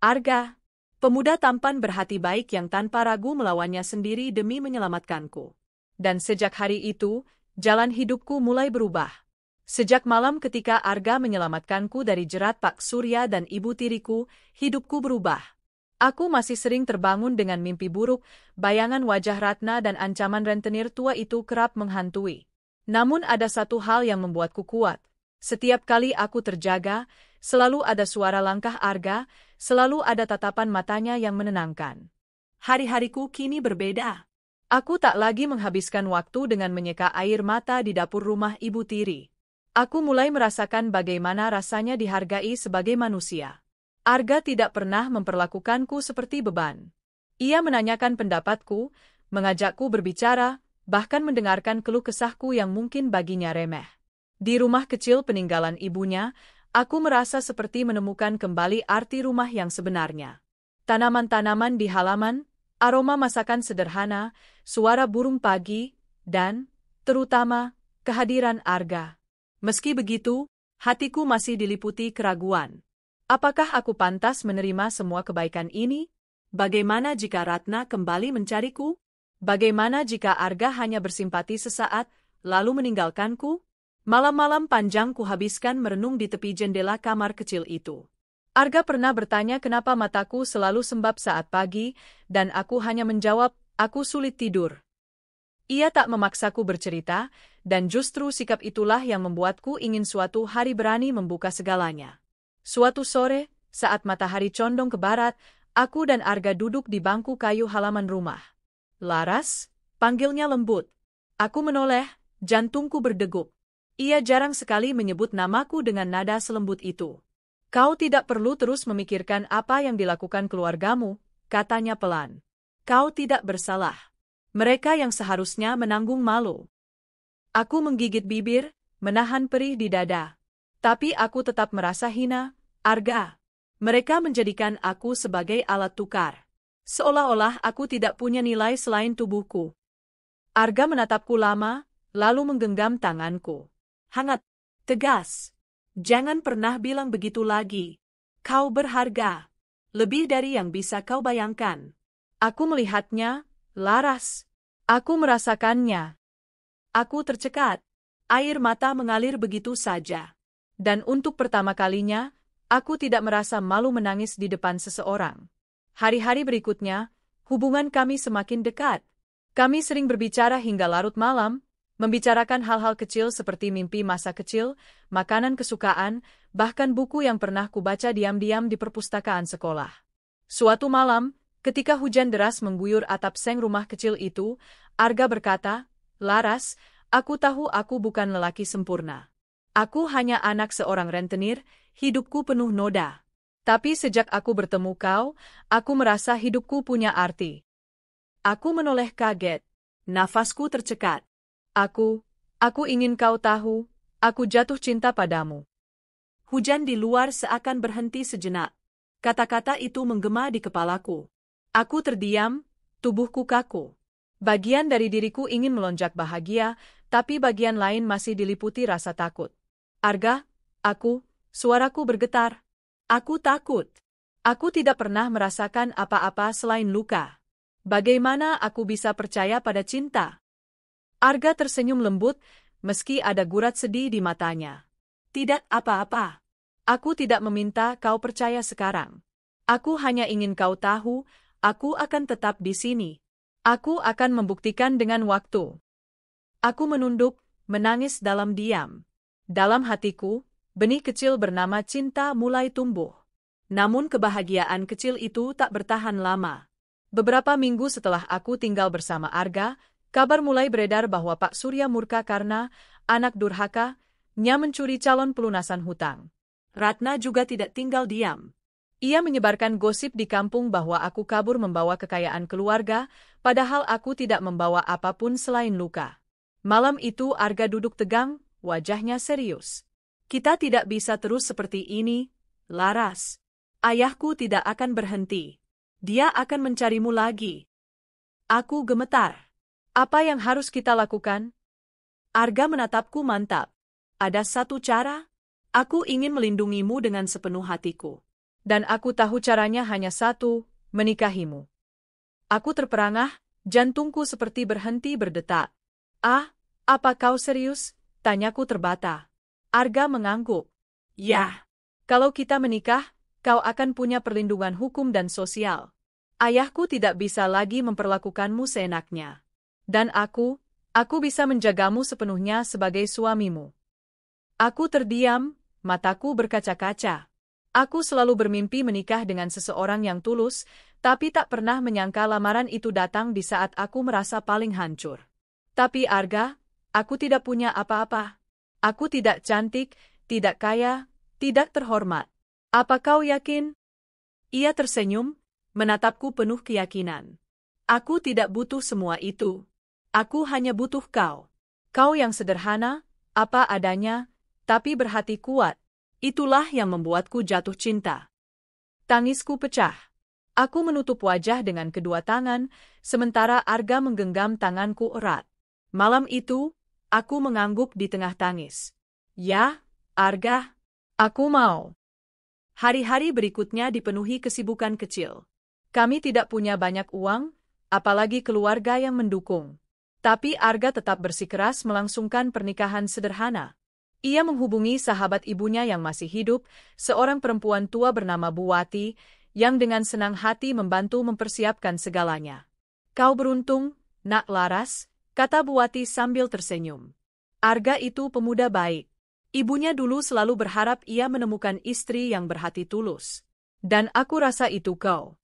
Arga, pemuda tampan berhati baik yang tanpa ragu melawannya sendiri demi menyelamatkanku. Dan sejak hari itu, jalan hidupku mulai berubah. Sejak malam ketika Arga menyelamatkanku dari jerat Pak Surya dan Ibu Tiriku, hidupku berubah. Aku masih sering terbangun dengan mimpi buruk, bayangan wajah Ratna dan ancaman rentenir tua itu kerap menghantui. Namun ada satu hal yang membuatku kuat. Setiap kali aku terjaga, selalu ada suara langkah Arga, selalu ada tatapan matanya yang menenangkan. Hari-hariku kini berbeda. Aku tak lagi menghabiskan waktu dengan menyeka air mata di dapur rumah Ibu Tiri. Aku mulai merasakan bagaimana rasanya dihargai sebagai manusia. Arga tidak pernah memperlakukanku seperti beban. Ia menanyakan pendapatku, mengajakku berbicara, bahkan mendengarkan keluh kesahku yang mungkin baginya remeh. Di rumah kecil peninggalan ibunya, aku merasa seperti menemukan kembali arti rumah yang sebenarnya. Tanaman-tanaman di halaman, aroma masakan sederhana, suara burung pagi, dan, terutama, kehadiran Arga. Meski begitu, hatiku masih diliputi keraguan. Apakah aku pantas menerima semua kebaikan ini? Bagaimana jika Ratna kembali mencariku? Bagaimana jika Arga hanya bersimpati sesaat, lalu meninggalkanku? Malam-malam panjang kuhabiskan merenung di tepi jendela kamar kecil itu. Arga pernah bertanya kenapa mataku selalu sembab saat pagi, dan aku hanya menjawab, aku sulit tidur. Ia tak memaksaku bercerita, dan justru sikap itulah yang membuatku ingin suatu hari berani membuka segalanya. Suatu sore, saat matahari condong ke barat, aku dan Arga duduk di bangku kayu halaman rumah. Laras, panggilnya lembut. Aku menoleh, jantungku berdegup. Ia jarang sekali menyebut namaku dengan nada selembut itu. Kau tidak perlu terus memikirkan apa yang dilakukan keluargamu, katanya pelan. Kau tidak bersalah. Mereka yang seharusnya menanggung malu. Aku menggigit bibir, menahan perih di dada. Tapi aku tetap merasa hina, Arga. Mereka menjadikan aku sebagai alat tukar. Seolah-olah aku tidak punya nilai selain tubuhku. Arga menatapku lama, lalu menggenggam tanganku. Hangat, tegas. Jangan pernah bilang begitu lagi. Kau berharga. Lebih dari yang bisa kau bayangkan. Aku melihatnya, Laras. Aku merasakannya. Aku tercekat. Air mata mengalir begitu saja. Dan untuk pertama kalinya, aku tidak merasa malu menangis di depan seseorang. Hari-hari berikutnya, hubungan kami semakin dekat. Kami sering berbicara hingga larut malam, membicarakan hal-hal kecil seperti mimpi masa kecil, makanan kesukaan, bahkan buku yang pernah kubaca diam-diam di perpustakaan sekolah. Suatu malam, ketika hujan deras mengguyur atap seng rumah kecil itu, Arga berkata, Laras, aku tahu aku bukan lelaki sempurna. Aku hanya anak seorang rentenir, hidupku penuh noda. Tapi sejak aku bertemu kau, aku merasa hidupku punya arti. Aku menoleh kaget. Nafasku tercekat. Aku ingin kau tahu, aku jatuh cinta padamu. Hujan di luar seakan berhenti sejenak. Kata-kata itu menggema di kepalaku. Aku terdiam, tubuhku kaku. Bagian dari diriku ingin melonjak bahagia, tapi bagian lain masih diliputi rasa takut. Arga, suaraku bergetar. Aku takut. Aku tidak pernah merasakan apa-apa selain luka. Bagaimana aku bisa percaya pada cinta? Arga tersenyum lembut, meski ada gurat sedih di matanya. Tidak apa-apa. Aku tidak meminta kau percaya sekarang. Aku hanya ingin kau tahu, aku akan tetap di sini. Aku akan membuktikan dengan waktu. Aku menunduk, menangis dalam diam. Dalam hatiku, benih kecil bernama cinta mulai tumbuh. Namun kebahagiaan kecil itu tak bertahan lama. Beberapa minggu setelah aku tinggal bersama Arga, kabar mulai beredar bahwa Pak Surya murka karena anak durhaka-nya mencuri calon pelunasan hutang. Ratna juga tidak tinggal diam. Ia menyebarkan gosip di kampung bahwa aku kabur membawa kekayaan keluarga, padahal aku tidak membawa apapun selain luka. Malam itu Arga duduk tegang, wajahnya serius. Kita tidak bisa terus seperti ini, Laras. Ayahku tidak akan berhenti. Dia akan mencarimu lagi. Aku gemetar. Apa yang harus kita lakukan? Arga menatapku mantap. Ada satu cara. Aku ingin melindungimu dengan sepenuh hatiku. Dan aku tahu caranya hanya satu, menikahimu. Aku terperangah, jantungku seperti berhenti berdetak. Ah, apa kau serius? Tanyaku terbata. Arga mengangguk. Ya, kalau kita menikah, kau akan punya perlindungan hukum dan sosial. Ayahku tidak bisa lagi memperlakukanmu seenaknya. Dan aku bisa menjagamu sepenuhnya sebagai suamimu. Aku terdiam, mataku berkaca-kaca. Aku selalu bermimpi menikah dengan seseorang yang tulus, tapi tak pernah menyangka lamaran itu datang di saat aku merasa paling hancur. Tapi Arga, aku tidak punya apa-apa. Aku tidak cantik, tidak kaya, tidak terhormat. Apa kau yakin? Ia tersenyum, menatapku penuh keyakinan. Aku tidak butuh semua itu. Aku hanya butuh kau. Kau yang sederhana, apa adanya, tapi berhati kuat. Itulah yang membuatku jatuh cinta. Tangisku pecah. Aku menutup wajah dengan kedua tangan, sementara Arga menggenggam tanganku erat. Malam itu, aku mengangguk di tengah tangis. Ya, Arga, aku mau. Hari-hari berikutnya dipenuhi kesibukan kecil. Kami tidak punya banyak uang, apalagi keluarga yang mendukung. Tapi Arga tetap bersikeras melangsungkan pernikahan sederhana. Ia menghubungi sahabat ibunya yang masih hidup, seorang perempuan tua bernama Buwati, yang dengan senang hati membantu mempersiapkan segalanya. Kau beruntung, Nak Laras, kata Buwati sambil tersenyum. Arga itu pemuda baik. Ibunya dulu selalu berharap ia menemukan istri yang berhati tulus. Dan aku rasa itu kau.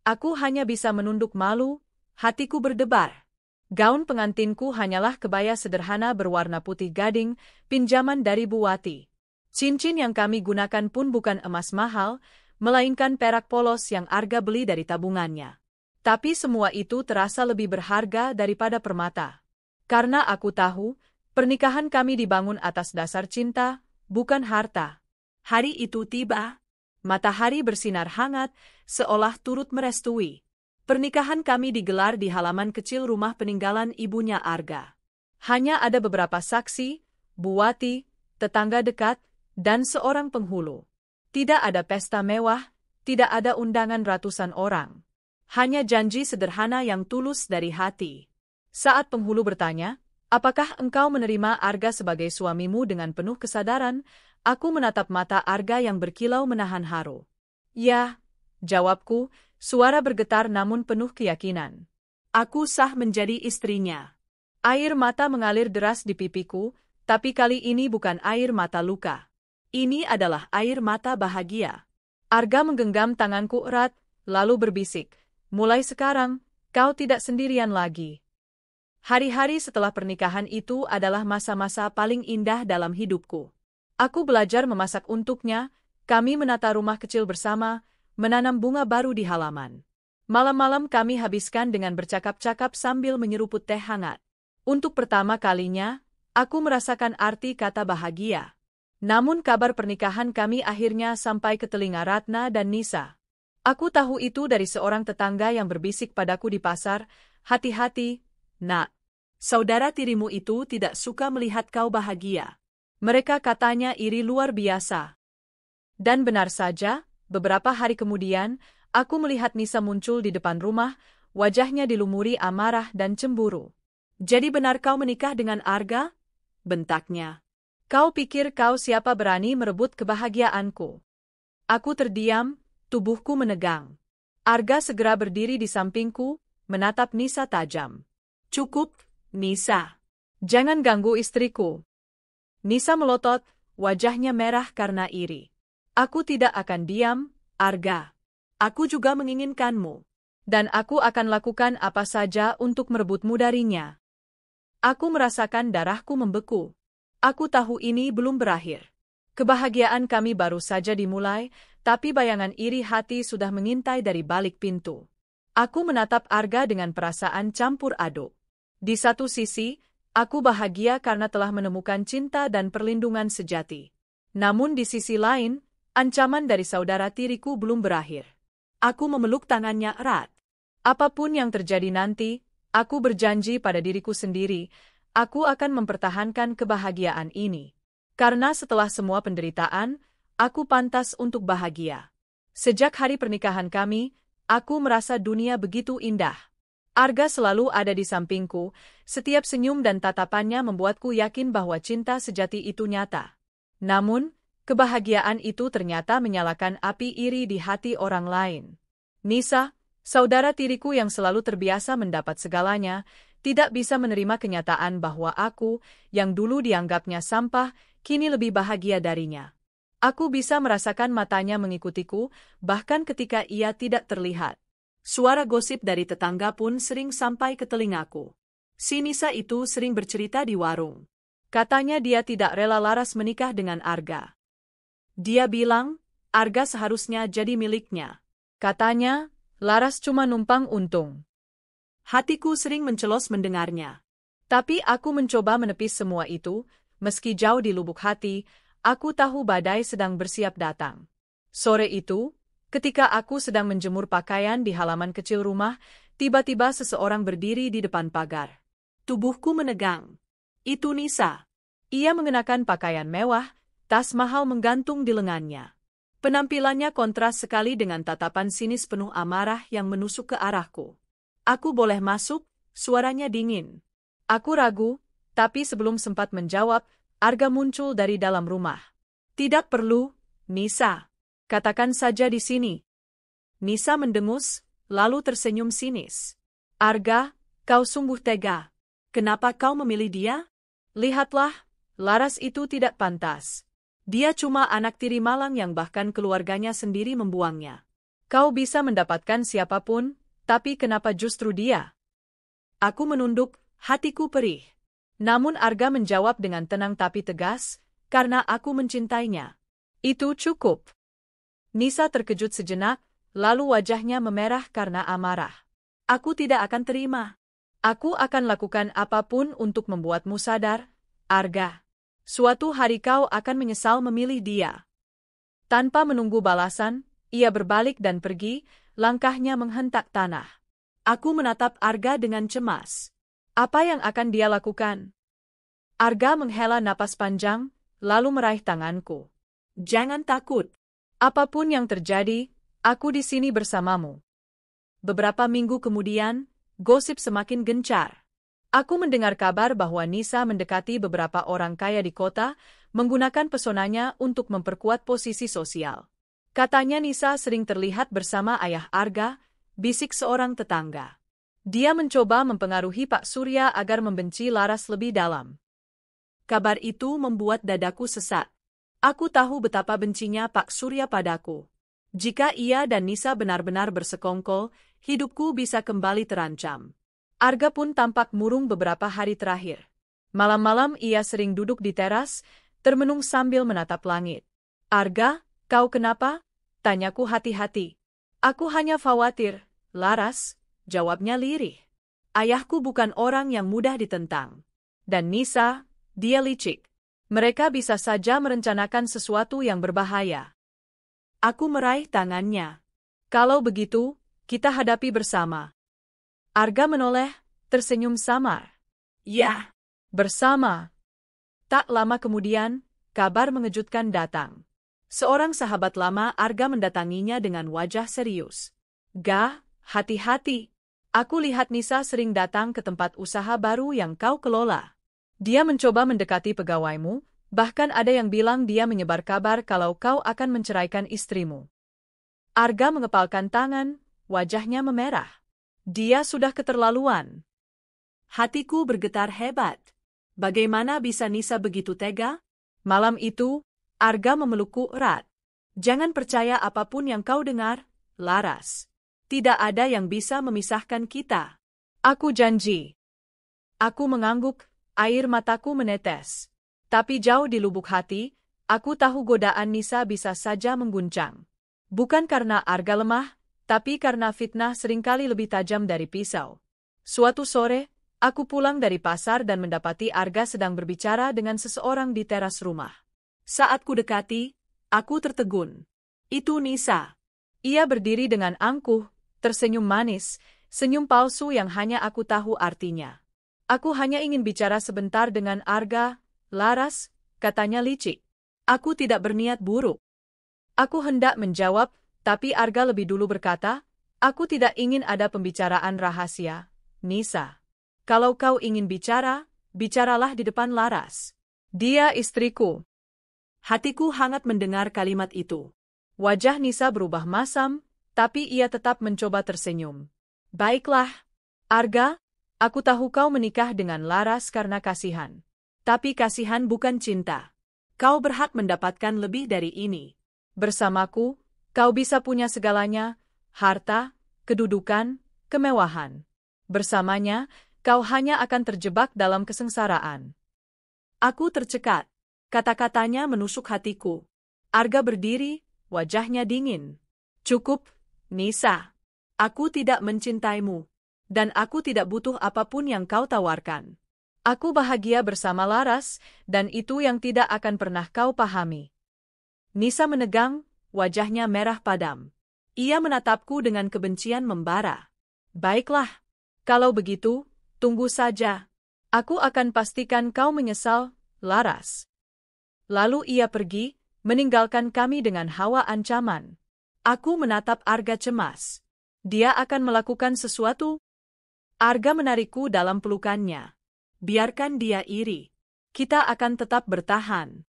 Aku hanya bisa menunduk malu, hatiku berdebar. Gaun pengantinku hanyalah kebaya sederhana berwarna putih gading, pinjaman dari Buwati. Cincin yang kami gunakan pun bukan emas mahal, melainkan perak polos yang Arga beli dari tabungannya. Tapi semua itu terasa lebih berharga daripada permata. Karena aku tahu, pernikahan kami dibangun atas dasar cinta, bukan harta. Hari itu tiba. Matahari bersinar hangat, seolah turut merestui. Pernikahan kami digelar di halaman kecil rumah peninggalan ibunya Arga. Hanya ada beberapa saksi, Buwati, tetangga dekat, dan seorang penghulu. Tidak ada pesta mewah, tidak ada undangan ratusan orang. Hanya janji sederhana yang tulus dari hati. Saat penghulu bertanya, apakah engkau menerima Arga sebagai suamimu dengan penuh kesadaran? Aku menatap mata Arga yang berkilau menahan haru. Ya, jawabku, suara bergetar namun penuh keyakinan. Aku sah menjadi istrinya. Air mata mengalir deras di pipiku, tapi kali ini bukan air mata luka. Ini adalah air mata bahagia. Arga menggenggam tanganku erat, lalu berbisik, mulai sekarang, kau tidak sendirian lagi. Hari-hari setelah pernikahan itu adalah masa-masa paling indah dalam hidupku. Aku belajar memasak untuknya, kami menata rumah kecil bersama, menanam bunga baru di halaman. Malam-malam kami habiskan dengan bercakap-cakap sambil menyeruput teh hangat. Untuk pertama kalinya, aku merasakan arti kata bahagia. Namun kabar pernikahan kami akhirnya sampai ke telinga Ratna dan Nisa. Aku tahu itu dari seorang tetangga yang berbisik padaku di pasar, hati-hati, Nak. Saudara tirimu itu tidak suka melihat kau bahagia. Mereka katanya iri luar biasa. Dan benar saja, beberapa hari kemudian, aku melihat Nisa muncul di depan rumah, wajahnya dilumuri amarah dan cemburu. Jadi benar kau menikah dengan Arga? Bentaknya. Kau pikir kau siapa berani merebut kebahagiaanku? Aku terdiam, tubuhku menegang. Arga segera berdiri di sampingku, menatap Nisa tajam. Cukup, Nisa. Jangan ganggu istriku. Nisa melotot, wajahnya merah karena iri. Aku tidak akan diam, Arga. Aku juga menginginkanmu. Dan aku akan lakukan apa saja untuk merebutmu darinya. Aku merasakan darahku membeku. Aku tahu ini belum berakhir. Kebahagiaan kami baru saja dimulai, tapi bayangan iri hati sudah mengintai dari balik pintu. Aku menatap Arga dengan perasaan campur aduk. Di satu sisi, aku bahagia karena telah menemukan cinta dan perlindungan sejati. Namun di sisi lain, ancaman dari saudara tiriku belum berakhir. Aku memeluk tangannya erat. Apapun yang terjadi nanti, aku berjanji pada diriku sendiri, aku akan mempertahankan kebahagiaan ini. Karena setelah semua penderitaan, aku pantas untuk bahagia. Sejak hari pernikahan kami, aku merasa dunia begitu indah. Arga selalu ada di sampingku, setiap senyum dan tatapannya membuatku yakin bahwa cinta sejati itu nyata. Namun, kebahagiaan itu ternyata menyalakan api iri di hati orang lain. Nisa, saudara tiriku yang selalu terbiasa mendapat segalanya, tidak bisa menerima kenyataan bahwa aku, yang dulu dianggapnya sampah, kini lebih bahagia darinya. Aku bisa merasakan matanya mengikutiku, bahkan ketika ia tidak terlihat. Suara gosip dari tetangga pun sering sampai ke telingaku. Si Nisa itu sering bercerita di warung. Katanya dia tidak rela Laras menikah dengan Arga. Dia bilang, Arga seharusnya jadi miliknya. Katanya, Laras cuma numpang untung. Hatiku sering mencelos mendengarnya. Tapi aku mencoba menepis semua itu, meski jauh di lubuk hati, aku tahu badai sedang bersiap datang. Sore itu, ketika aku sedang menjemur pakaian di halaman kecil rumah, tiba-tiba seseorang berdiri di depan pagar. Tubuhku menegang. Itu Nisa. Ia mengenakan pakaian mewah, tas mahal menggantung di lengannya. Penampilannya kontras sekali dengan tatapan sinis penuh amarah yang menusuk ke arahku. Aku boleh masuk? Suaranya dingin. Aku ragu, tapi sebelum sempat menjawab, Arga muncul dari dalam rumah. Tidak perlu, Nisa. Katakan saja di sini. Nisa mendengus, lalu tersenyum sinis. Arga, kau sungguh tega. Kenapa kau memilih dia? Lihatlah, Laras itu tidak pantas. Dia cuma anak tiri malang yang bahkan keluarganya sendiri membuangnya. Kau bisa mendapatkan siapapun, tapi kenapa justru dia? Aku menunduk, hatiku perih. Namun Arga menjawab dengan tenang tapi tegas, karena aku mencintainya. Itu cukup. Nisa terkejut sejenak, lalu wajahnya memerah karena amarah. Aku tidak akan terima. Aku akan lakukan apapun untuk membuatmu sadar, Arga. Suatu hari kau akan menyesal memilih dia. Tanpa menunggu balasan, ia berbalik dan pergi, langkahnya menghentak tanah. Aku menatap Arga dengan cemas. Apa yang akan dia lakukan? Arga menghela napas panjang, lalu meraih tanganku. Jangan takut. Apapun yang terjadi, aku di sini bersamamu. Beberapa minggu kemudian, gosip semakin gencar. Aku mendengar kabar bahwa Nisa mendekati beberapa orang kaya di kota, menggunakan pesonanya untuk memperkuat posisi sosial. Katanya Nisa sering terlihat bersama ayah Arga, bisik seorang tetangga. Dia mencoba mempengaruhi Pak Surya agar membenci Laras lebih dalam. Kabar itu membuat dadaku sesak. Aku tahu betapa bencinya Pak Surya padaku. Jika ia dan Nisa benar-benar bersekongkol, hidupku bisa kembali terancam. Arga pun tampak murung beberapa hari terakhir. Malam-malam ia sering duduk di teras, termenung sambil menatap langit. Arga, kau kenapa? Tanyaku hati-hati. Aku hanya khawatir, Laras, jawabnya lirih. Ayahku bukan orang yang mudah ditentang. Dan Nisa, dia licik. Mereka bisa saja merencanakan sesuatu yang berbahaya. Aku meraih tangannya. Kalau begitu, kita hadapi bersama. Arga menoleh, tersenyum samar. Ya, bersama. Tak lama kemudian, kabar mengejutkan datang. Seorang sahabat lama Arga mendatanginya dengan wajah serius. Ga, hati-hati. Aku lihat Nisa sering datang ke tempat usaha baru yang kau kelola. Dia mencoba mendekati pegawaimu, bahkan ada yang bilang dia menyebar kabar kalau kau akan menceraikan istrimu. Arga mengepalkan tangan, wajahnya memerah. Dia sudah keterlaluan. Hatiku bergetar hebat. Bagaimana bisa Nisa begitu tega? Malam itu, Arga memelukku erat. Jangan percaya apapun yang kau dengar, Laras. Tidak ada yang bisa memisahkan kita. Aku janji. Aku mengangguk, air mataku menetes. Tapi jauh di lubuk hati, aku tahu godaan Nisa bisa saja mengguncang. Bukan karena Arga lemah, tapi karena fitnah seringkali lebih tajam dari pisau. Suatu sore, aku pulang dari pasar dan mendapati Arga sedang berbicara dengan seseorang di teras rumah. Saat ku dekati, aku tertegun. Itu Nisa. Ia berdiri dengan angkuh, tersenyum manis, senyum palsu yang hanya aku tahu artinya. Aku hanya ingin bicara sebentar dengan Arga, Laras, katanya licik. Aku tidak berniat buruk. Aku hendak menjawab, tapi Arga lebih dulu berkata, aku tidak ingin ada pembicaraan rahasia, Nisa. Kalau kau ingin bicara, bicaralah di depan Laras. Dia istriku. Hatiku hangat mendengar kalimat itu. Wajah Nisa berubah masam, tapi ia tetap mencoba tersenyum. Baiklah, Arga, aku tahu kau menikah dengan Laras karena kasihan. Tapi kasihan bukan cinta. Kau berhak mendapatkan lebih dari ini. Bersamaku, kau bisa punya segalanya, harta, kedudukan, kemewahan. Bersamanya, kau hanya akan terjebak dalam kesengsaraan. Aku tercekat. Kata-katanya menusuk hatiku. Arga berdiri, wajahnya dingin. Cukup, Nisa. Aku tidak mencintaimu. Dan aku tidak butuh apapun yang kau tawarkan. Aku bahagia bersama Laras, dan itu yang tidak akan pernah kau pahami. Nisa menegang, wajahnya merah padam. Ia menatapku dengan kebencian membara. Baiklah. Kalau begitu, tunggu saja. Aku akan pastikan kau menyesal, Laras. Lalu ia pergi, meninggalkan kami dengan hawa ancaman. Aku menatap Arga cemas. Dia akan melakukan sesuatu? Arga menarikku dalam pelukannya. Biarkan dia iri. Kita akan tetap bertahan.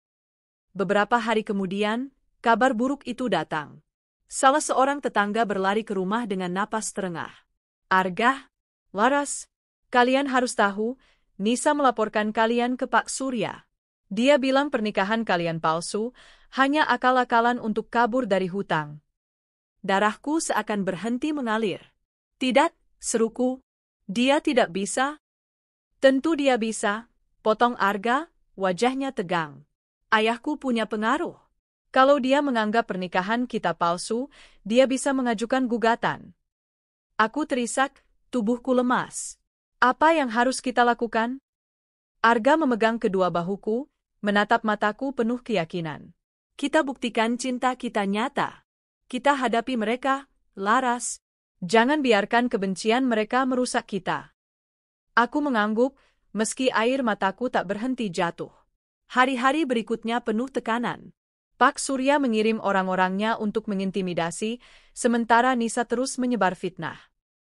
Beberapa hari kemudian, kabar buruk itu datang. Salah seorang tetangga berlari ke rumah dengan napas terengah. Arga, Laras, kalian harus tahu, Nisa melaporkan kalian ke Pak Surya. Dia bilang pernikahan kalian palsu, hanya akal-akalan untuk kabur dari hutang. Darahku seakan berhenti mengalir. Tidak, seruku. Dia tidak bisa. Tentu dia bisa, potong Arga, wajahnya tegang. Ayahku punya pengaruh. Kalau dia menganggap pernikahan kita palsu, dia bisa mengajukan gugatan. Aku terisak, tubuhku lemas. Apa yang harus kita lakukan? Arga memegang kedua bahuku, menatap mataku penuh keyakinan. Kita buktikan cinta kita nyata. Kita hadapi mereka, Laras. Jangan biarkan kebencian mereka merusak kita. Aku mengangguk, meski air mataku tak berhenti jatuh. Hari-hari berikutnya penuh tekanan. Pak Surya mengirim orang-orangnya untuk mengintimidasi, sementara Nisa terus menyebar fitnah.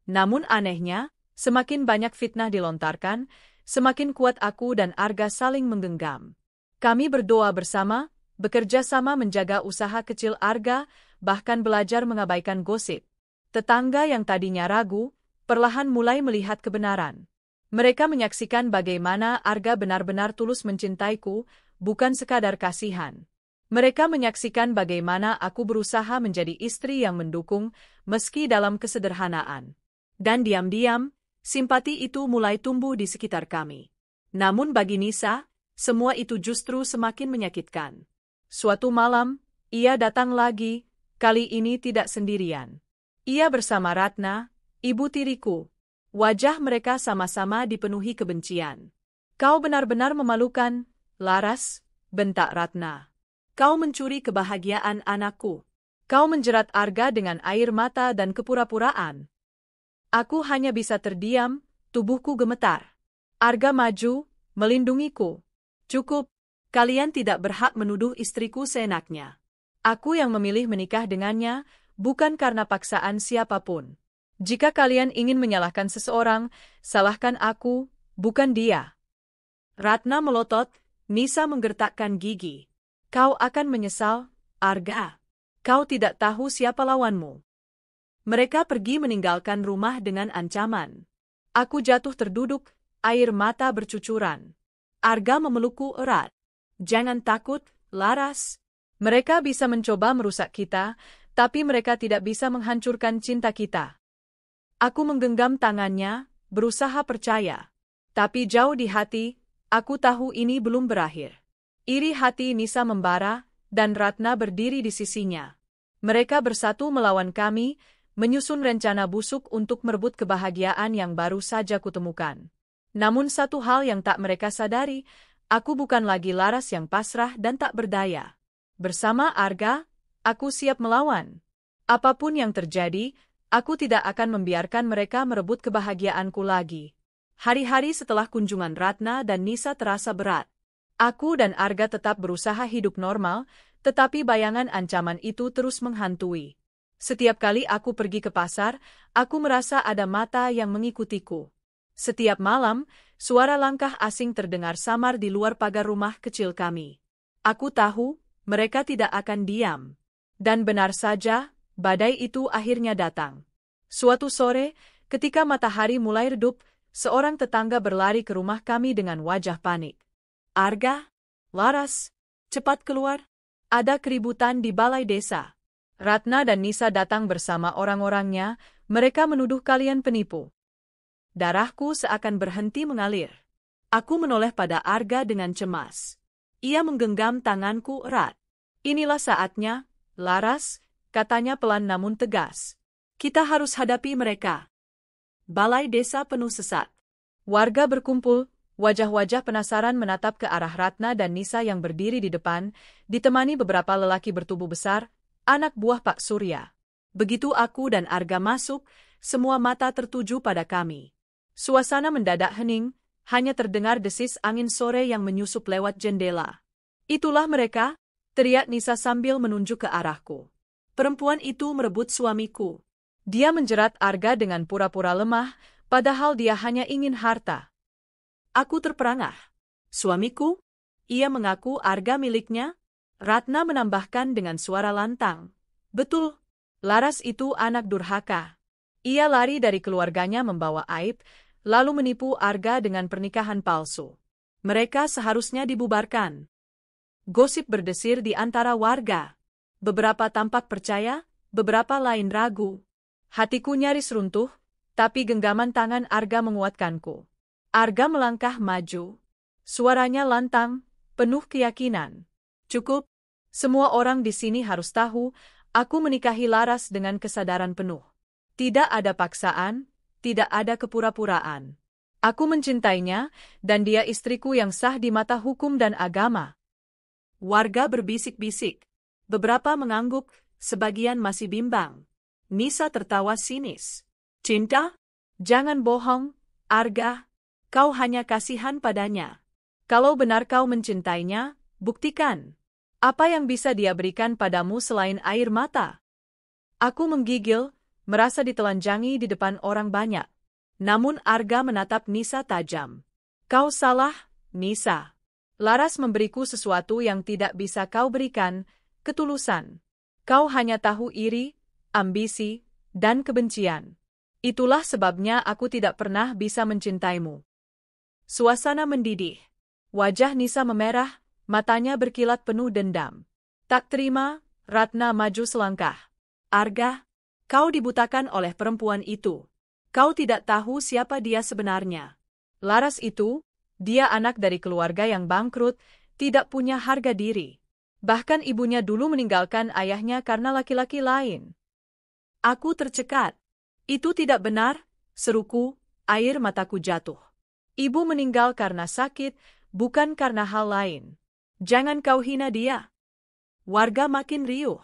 Namun anehnya, semakin banyak fitnah dilontarkan, semakin kuat aku dan Arga saling menggenggam. Kami berdoa bersama, bekerja sama menjaga usaha kecil Arga, bahkan belajar mengabaikan gosip. Tetangga yang tadinya ragu, perlahan mulai melihat kebenaran. Mereka menyaksikan bagaimana Arga benar-benar tulus mencintaiku, bukan sekadar kasihan. Mereka menyaksikan bagaimana aku berusaha menjadi istri yang mendukung, meski dalam kesederhanaan. Dan diam-diam, simpati itu mulai tumbuh di sekitar kami. Namun bagi Nisa, semua itu justru semakin menyakitkan. Suatu malam, ia datang lagi, kali ini tidak sendirian. Ia bersama Ratna, ibu tiriku. Wajah mereka sama-sama dipenuhi kebencian. Kau benar-benar memalukan, Laras, bentak Ratna. Kau mencuri kebahagiaan anakku. Kau menjerat Arga dengan air mata dan kepura-puraan. Aku hanya bisa terdiam, tubuhku gemetar. Arga maju, melindungiku. Cukup, kalian tidak berhak menuduh istriku seenaknya. Aku yang memilih menikah dengannya, bukan karena paksaan siapapun. Jika kalian ingin menyalahkan seseorang, salahkan aku, bukan dia. Ratna melotot, Nisa menggertakkan gigi. Kau akan menyesal, Arga. Kau tidak tahu siapa lawanmu. Mereka pergi meninggalkan rumah dengan ancaman. Aku jatuh terduduk, air mata bercucuran. Arga memelukku erat. Jangan takut, Laras. Mereka bisa mencoba merusak kita, tapi mereka tidak bisa menghancurkan cinta kita. Aku menggenggam tangannya, berusaha percaya. Tapi jauh di hati, aku tahu ini belum berakhir. Iri hati Nisa membara, dan Ratna berdiri di sisinya. Mereka bersatu melawan kami, menyusun rencana busuk untuk merebut kebahagiaan yang baru saja kutemukan. Namun satu hal yang tak mereka sadari, aku bukan lagi Laras yang pasrah dan tak berdaya. Bersama Arga, aku siap melawan. Apapun yang terjadi, aku tidak akan membiarkan mereka merebut kebahagiaanku lagi. Hari-hari setelah kunjungan Ratna dan Nisa terasa berat. Aku dan Arga tetap berusaha hidup normal, tetapi bayangan ancaman itu terus menghantui. Setiap kali aku pergi ke pasar, aku merasa ada mata yang mengikutiku. Setiap malam, suara langkah asing terdengar samar di luar pagar rumah kecil kami. Aku tahu, mereka tidak akan diam. Dan benar saja, badai itu akhirnya datang. Suatu sore, ketika matahari mulai redup, seorang tetangga berlari ke rumah kami dengan wajah panik. Arga, Laras, cepat keluar. Ada keributan di balai desa. Ratna dan Nisa datang bersama orang-orangnya, mereka menuduh kalian penipu. Darahku seakan berhenti mengalir. Aku menoleh pada Arga dengan cemas. Ia menggenggam tanganku erat. Inilah saatnya, Laras, katanya pelan namun tegas. Kita harus hadapi mereka. Balai desa penuh sesak. Warga berkumpul, wajah-wajah penasaran menatap ke arah Ratna dan Nisa yang berdiri di depan, ditemani beberapa lelaki bertubuh besar, anak buah Pak Surya. Begitu aku dan Arga masuk, semua mata tertuju pada kami. Suasana mendadak hening, hanya terdengar desis angin sore yang menyusup lewat jendela. Itulah mereka, teriak Nisa sambil menunjuk ke arahku. Perempuan itu merebut suamiku. Dia menjerat Arga dengan pura-pura lemah, padahal dia hanya ingin harta. Aku terperangah. Suamiku? Ia mengaku Arga miliknya? Ratna menambahkan dengan suara lantang. Betul, Laras itu anak durhaka. Ia lari dari keluarganya membawa aib, lalu menipu Arga dengan pernikahan palsu. Mereka seharusnya dibubarkan. Gosip berdesir di antara warga. Beberapa tampak percaya, beberapa lain ragu. Hatiku nyaris runtuh, tapi genggaman tangan Arga menguatkanku. Arga melangkah maju. Suaranya lantang, penuh keyakinan. Cukup. Semua orang di sini harus tahu, aku menikahi Laras dengan kesadaran penuh. Tidak ada paksaan, tidak ada kepura-puraan. Aku mencintainya, dan dia istriku yang sah di mata hukum dan agama. Warga berbisik-bisik. Beberapa mengangguk, sebagian masih bimbang. Nisa tertawa sinis. Cinta? Jangan bohong, Arga. Kau hanya kasihan padanya. Kalau benar kau mencintainya, buktikan. Apa yang bisa dia berikan padamu selain air mata? Aku menggigil, merasa ditelanjangi di depan orang banyak. Namun Arga menatap Nisa tajam. Kau salah, Nisa. Laras memberiku sesuatu yang tidak bisa kau berikan, ketulusan. Kau hanya tahu iri, ambisi, dan kebencian. Itulah sebabnya aku tidak pernah bisa mencintaimu. Suasana mendidih. Wajah Nisa memerah, matanya berkilat penuh dendam. Tak terima, Ratna maju selangkah. Arga, kau dibutakan oleh perempuan itu. Kau tidak tahu siapa dia sebenarnya. Laras itu, dia anak dari keluarga yang bangkrut, tidak punya harga diri. Bahkan ibunya dulu meninggalkan ayahnya karena laki-laki lain. Aku tercekat. Itu tidak benar, seruku, air mataku jatuh. Ibu meninggal karena sakit, bukan karena hal lain. Jangan kau hina dia. Warga makin riuh.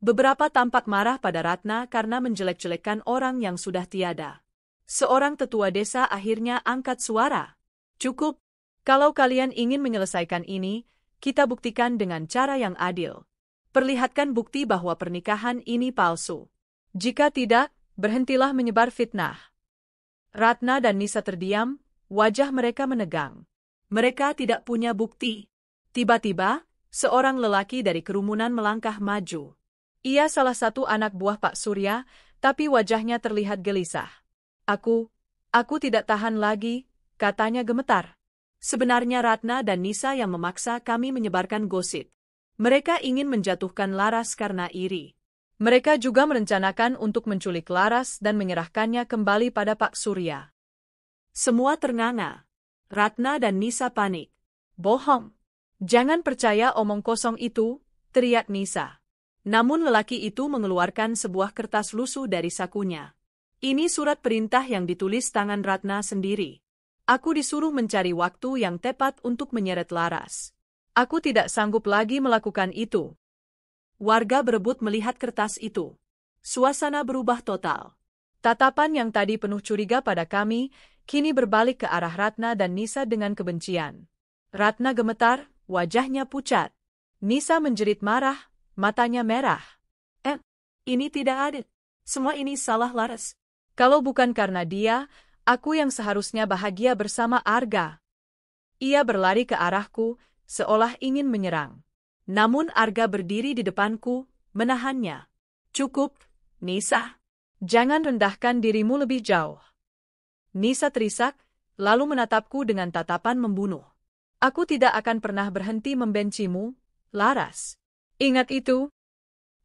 Beberapa tampak marah pada Ratna karena menjelek-jelekkan orang yang sudah tiada. Seorang tetua desa akhirnya angkat suara. Cukup. Kalau kalian ingin menyelesaikan ini, kita buktikan dengan cara yang adil. Perlihatkan bukti bahwa pernikahan ini palsu. Jika tidak, berhentilah menyebar fitnah. Ratna dan Nisa terdiam, wajah mereka menegang. Mereka tidak punya bukti. Tiba-tiba, seorang lelaki dari kerumunan melangkah maju. Ia salah satu anak buah Pak Surya, tapi wajahnya terlihat gelisah. Aku tidak tahan lagi, katanya gemetar. Sebenarnya Ratna dan Nisa yang memaksa kami menyebarkan gosip. Mereka ingin menjatuhkan Laras karena iri. Mereka juga merencanakan untuk menculik Laras dan menyerahkannya kembali pada Pak Surya. Semua ternganga. Ratna dan Nisa panik. Bohong. Jangan percaya omong kosong itu, teriak Nisa. Namun lelaki itu mengeluarkan sebuah kertas lusuh dari sakunya. Ini surat perintah yang ditulis tangan Ratna sendiri. Aku disuruh mencari waktu yang tepat untuk menyeret Laras. Aku tidak sanggup lagi melakukan itu. Warga berebut melihat kertas itu. Suasana berubah total. Tatapan yang tadi penuh curiga pada kami, kini berbalik ke arah Ratna dan Nisa dengan kebencian. Ratna gemetar, wajahnya pucat. Nisa menjerit marah, matanya merah. Ini tidak adil. Semua ini salah Laras. Kalau bukan karena dia, aku yang seharusnya bahagia bersama Arga. Ia berlari ke arahku, seolah ingin menyerang. Namun Arga berdiri di depanku, menahannya. Cukup, Nisa. Jangan rendahkan dirimu lebih jauh. Nisa terisak, lalu menatapku dengan tatapan membunuh. Aku tidak akan pernah berhenti membencimu, Laras. Ingat itu.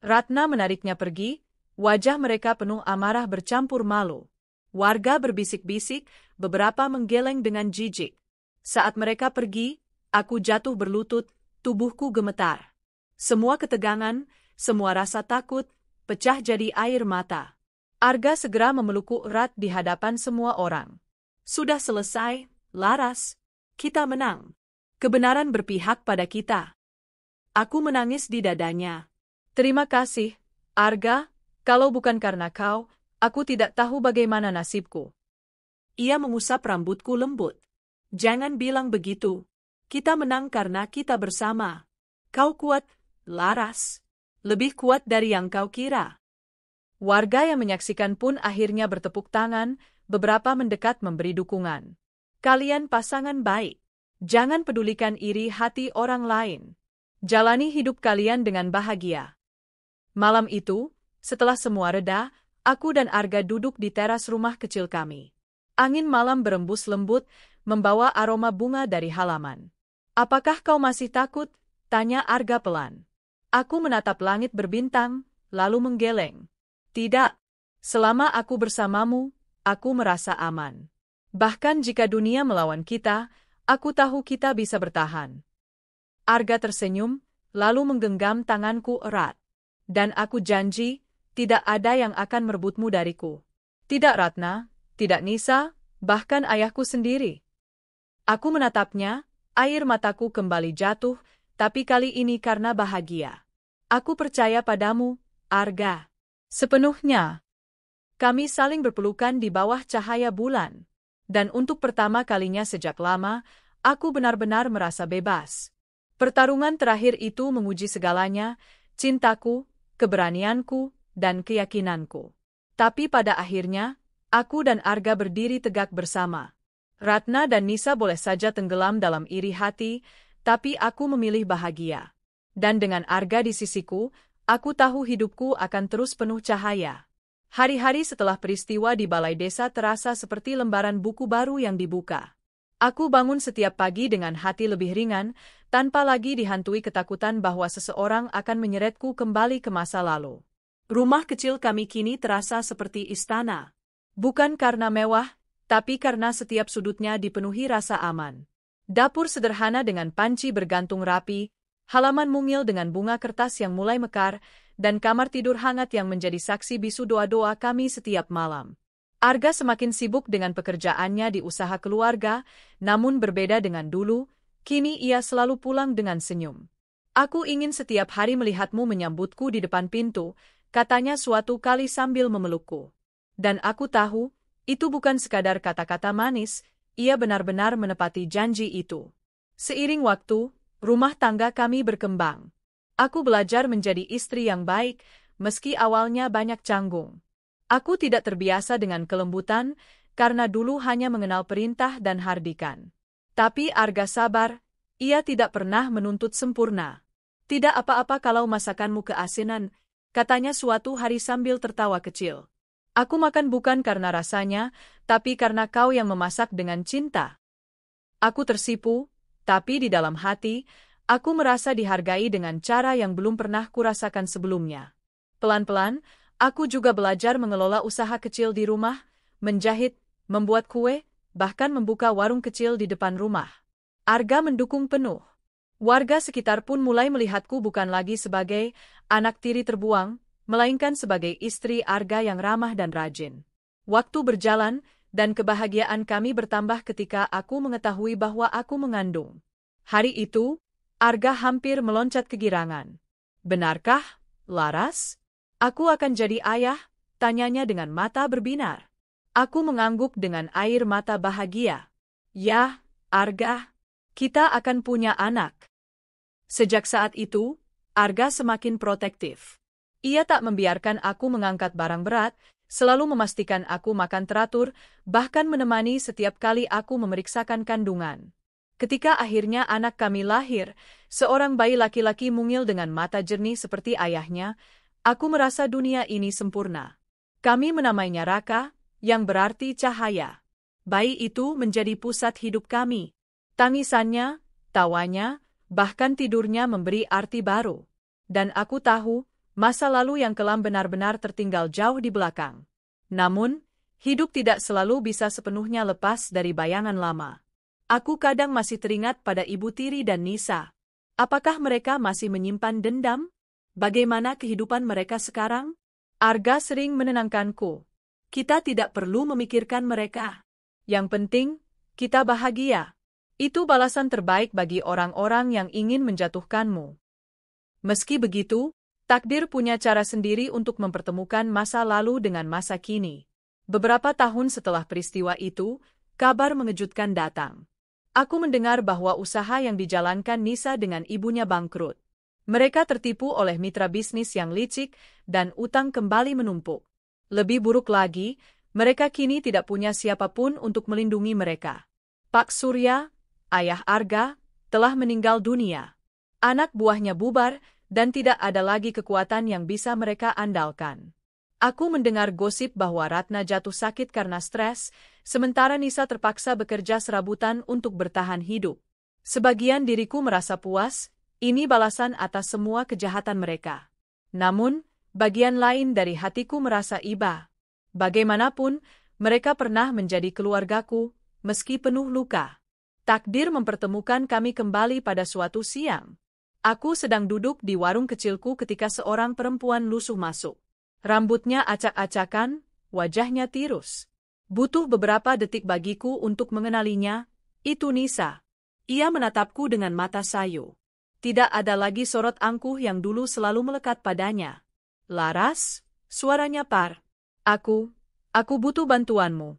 Ratna menariknya pergi, wajah mereka penuh amarah bercampur malu. Warga berbisik-bisik, beberapa menggeleng dengan jijik. Saat mereka pergi, aku jatuh berlutut, tubuhku gemetar. Semua ketegangan, semua rasa takut, pecah jadi air mata. Arga segera memelukku erat di hadapan semua orang. Sudah selesai, Laras. Kita menang. Kebenaran berpihak pada kita. Aku menangis di dadanya. Terima kasih, Arga. Kalau bukan karena kau, aku tidak tahu bagaimana nasibku. Ia mengusap rambutku lembut. Jangan bilang begitu. Kita menang karena kita bersama. Kau kuat, Laras. Lebih kuat dari yang kau kira. Warga yang menyaksikan pun akhirnya bertepuk tangan, beberapa mendekat memberi dukungan. Kalian pasangan baik. Jangan pedulikan iri hati orang lain. Jalani hidup kalian dengan bahagia. Malam itu, setelah semua reda, aku dan Arga duduk di teras rumah kecil kami. Angin malam berembus lembut, membawa aroma bunga dari halaman. Apakah kau masih takut? Tanya Arga pelan. Aku menatap langit berbintang, lalu menggeleng. Tidak. Selama aku bersamamu, aku merasa aman. Bahkan jika dunia melawan kita, aku tahu kita bisa bertahan. Arga tersenyum, lalu menggenggam tanganku erat. Dan aku janji, tidak ada yang akan merebutmu dariku. Tidak Ratna, tidak Nisa, bahkan ayahku sendiri. Aku menatapnya, air mataku kembali jatuh, tapi kali ini karena bahagia. Aku percaya padamu, Arga. Sepenuhnya. Kami saling berpelukan di bawah cahaya bulan. Dan untuk pertama kalinya sejak lama, aku benar-benar merasa bebas. Pertarungan terakhir itu menguji segalanya, cintaku, keberanianku, dan keyakinanku. Tapi pada akhirnya, aku dan Arga berdiri tegak bersama. Ratna dan Nisa boleh saja tenggelam dalam iri hati, tapi aku memilih bahagia. Dan dengan Arga di sisiku, aku tahu hidupku akan terus penuh cahaya. Hari-hari setelah peristiwa di balai desa terasa seperti lembaran buku baru yang dibuka. Aku bangun setiap pagi dengan hati lebih ringan, tanpa lagi dihantui ketakutan bahwa seseorang akan menyeretku kembali ke masa lalu. Rumah kecil kami kini terasa seperti istana. Bukan karena mewah, tapi karena setiap sudutnya dipenuhi rasa aman. Dapur sederhana dengan panci bergantung rapi, halaman mungil dengan bunga kertas yang mulai mekar, dan kamar tidur hangat yang menjadi saksi bisu doa-doa kami setiap malam. Arga semakin sibuk dengan pekerjaannya di usaha keluarga, namun berbeda dengan dulu, kini ia selalu pulang dengan senyum. Aku ingin setiap hari melihatmu menyambutku di depan pintu, katanya suatu kali sambil memelukku. Dan aku tahu, itu bukan sekadar kata-kata manis, ia benar-benar menepati janji itu. Seiring waktu, rumah tangga kami berkembang. Aku belajar menjadi istri yang baik, meski awalnya banyak canggung. Aku tidak terbiasa dengan kelembutan, karena dulu hanya mengenal perintah dan hardikan. Tapi Arga sabar, ia tidak pernah menuntut sempurna. Tidak apa-apa kalau masakanmu keasinan, katanya suatu hari sambil tertawa kecil. Aku makan bukan karena rasanya, tapi karena kau yang memasak dengan cinta. Aku tersipu, tapi di dalam hati, aku merasa dihargai dengan cara yang belum pernah kurasakan sebelumnya. Pelan-pelan, aku juga belajar mengelola usaha kecil di rumah, menjahit, membuat kue, bahkan membuka warung kecil di depan rumah. Arga mendukung penuh. Warga sekitar pun mulai melihatku bukan lagi sebagai anak tiri terbuang, melainkan sebagai istri Arga yang ramah dan rajin. Waktu berjalan, dan kebahagiaan kami bertambah ketika aku mengetahui bahwa aku mengandung. Hari itu, Arga hampir meloncat kegirangan. "Benarkah, Laras? Aku akan jadi ayah?" tanyanya dengan mata berbinar. Aku mengangguk dengan air mata bahagia. "Ya, Arga, kita akan punya anak." Sejak saat itu, Arga semakin protektif. Ia tak membiarkan aku mengangkat barang berat, selalu memastikan aku makan teratur, bahkan menemani setiap kali aku memeriksakan kandungan. Ketika akhirnya anak kami lahir, seorang bayi laki-laki mungil dengan mata jernih seperti ayahnya, aku merasa dunia ini sempurna. Kami menamainya Raka, yang berarti cahaya. Bayi itu menjadi pusat hidup kami. Tangisannya, tawanya, bahkan tidurnya memberi arti baru. Dan aku tahu, masa lalu yang kelam benar-benar tertinggal jauh di belakang. Namun, hidup tidak selalu bisa sepenuhnya lepas dari bayangan lama. Aku kadang masih teringat pada Ibu Tiri dan Nisa. Apakah mereka masih menyimpan dendam? Bagaimana kehidupan mereka sekarang? Arga sering menenangkanku. Kita tidak perlu memikirkan mereka. Yang penting, kita bahagia. Itu balasan terbaik bagi orang-orang yang ingin menjatuhkanmu. Meski begitu, takdir punya cara sendiri untuk mempertemukan masa lalu dengan masa kini. Beberapa tahun setelah peristiwa itu, kabar mengejutkan datang. Aku mendengar bahwa usaha yang dijalankan Nisa dengan ibunya bangkrut. Mereka tertipu oleh mitra bisnis yang licik dan utang kembali menumpuk. Lebih buruk lagi, mereka kini tidak punya siapapun untuk melindungi mereka. Pak Surya, ayah Arga, telah meninggal dunia. Anak buahnya bubar, dan tidak ada lagi kekuatan yang bisa mereka andalkan. Aku mendengar gosip bahwa Ratna jatuh sakit karena stres, sementara Nisa terpaksa bekerja serabutan untuk bertahan hidup. Sebagian diriku merasa puas, ini balasan atas semua kejahatan mereka. Namun, bagian lain dari hatiku merasa iba. Bagaimanapun, mereka pernah menjadi keluargaku, meski penuh luka. Takdir mempertemukan kami kembali pada suatu siang. Aku sedang duduk di warung kecilku ketika seorang perempuan lusuh masuk. Rambutnya acak-acakan, wajahnya tirus. Butuh beberapa detik bagiku untuk mengenalinya. Itu Nisa. Ia menatapku dengan mata sayu. Tidak ada lagi sorot angkuh yang dulu selalu melekat padanya. "Laras," suaranya par. Aku butuh bantuanmu."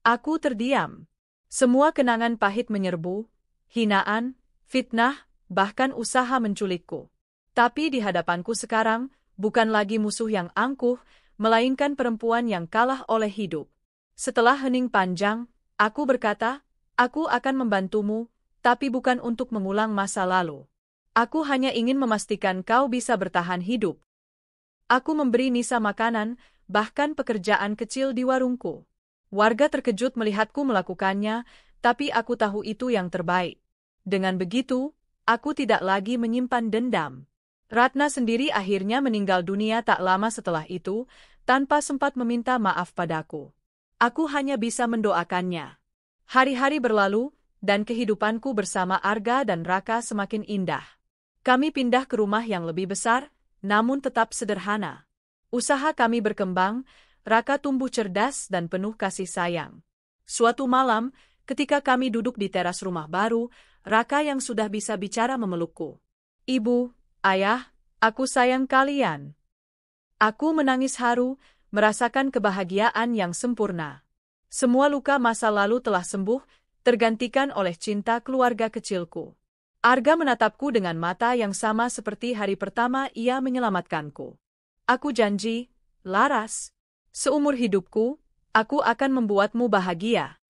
Aku terdiam. Semua kenangan pahit menyerbu, hinaan, fitnah, bahkan usaha menculikku. Tapi di hadapanku sekarang, bukan lagi musuh yang angkuh, melainkan perempuan yang kalah oleh hidup. Setelah hening panjang, aku berkata, "Aku akan membantumu, tapi bukan untuk mengulang masa lalu. Aku hanya ingin memastikan kau bisa bertahan hidup." Aku memberi Nisa makanan, bahkan pekerjaan kecil di warungku. Warga terkejut melihatku melakukannya, tapi aku tahu itu yang terbaik. Dengan begitu, aku tidak lagi menyimpan dendam. Ratna sendiri akhirnya meninggal dunia tak lama setelah itu, tanpa sempat meminta maaf padaku. Aku hanya bisa mendoakannya. Hari-hari berlalu, dan kehidupanku bersama Arga dan Raka semakin indah. Kami pindah ke rumah yang lebih besar, namun tetap sederhana. Usaha kami berkembang, Raka tumbuh cerdas dan penuh kasih sayang. Suatu malam, ketika kami duduk di teras rumah baru, Raka yang sudah bisa bicara memelukku. "Ibu, ayah, aku sayang kalian." Aku menangis haru, merasakan kebahagiaan yang sempurna. Semua luka masa lalu telah sembuh, tergantikan oleh cinta keluarga kecilku. Arga menatapku dengan mata yang sama seperti hari pertama ia menyelamatkanku. "Aku janji, Laras, seumur hidupku, aku akan membuatmu bahagia."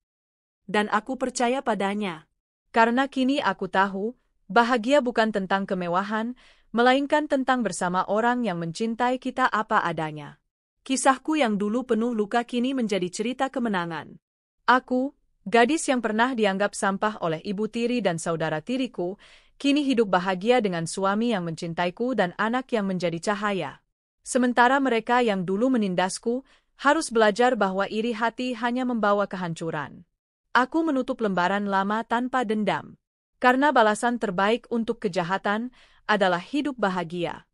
Dan aku percaya padanya. Karena kini aku tahu, bahagia bukan tentang kemewahan, melainkan tentang bersama orang yang mencintai kita apa adanya. Kisahku yang dulu penuh luka kini menjadi cerita kemenangan. Aku Gadis yang pernah dianggap sampah oleh ibu tiri dan saudara tiriku, kini hidup bahagia dengan suami yang mencintaiku dan anak yang menjadi cahaya. Sementara mereka yang dulu menindasku, harus belajar bahwa iri hati hanya membawa kehancuran. Aku menutup lembaran lama tanpa dendam. Karena balasan terbaik untuk kejahatan adalah hidup bahagia.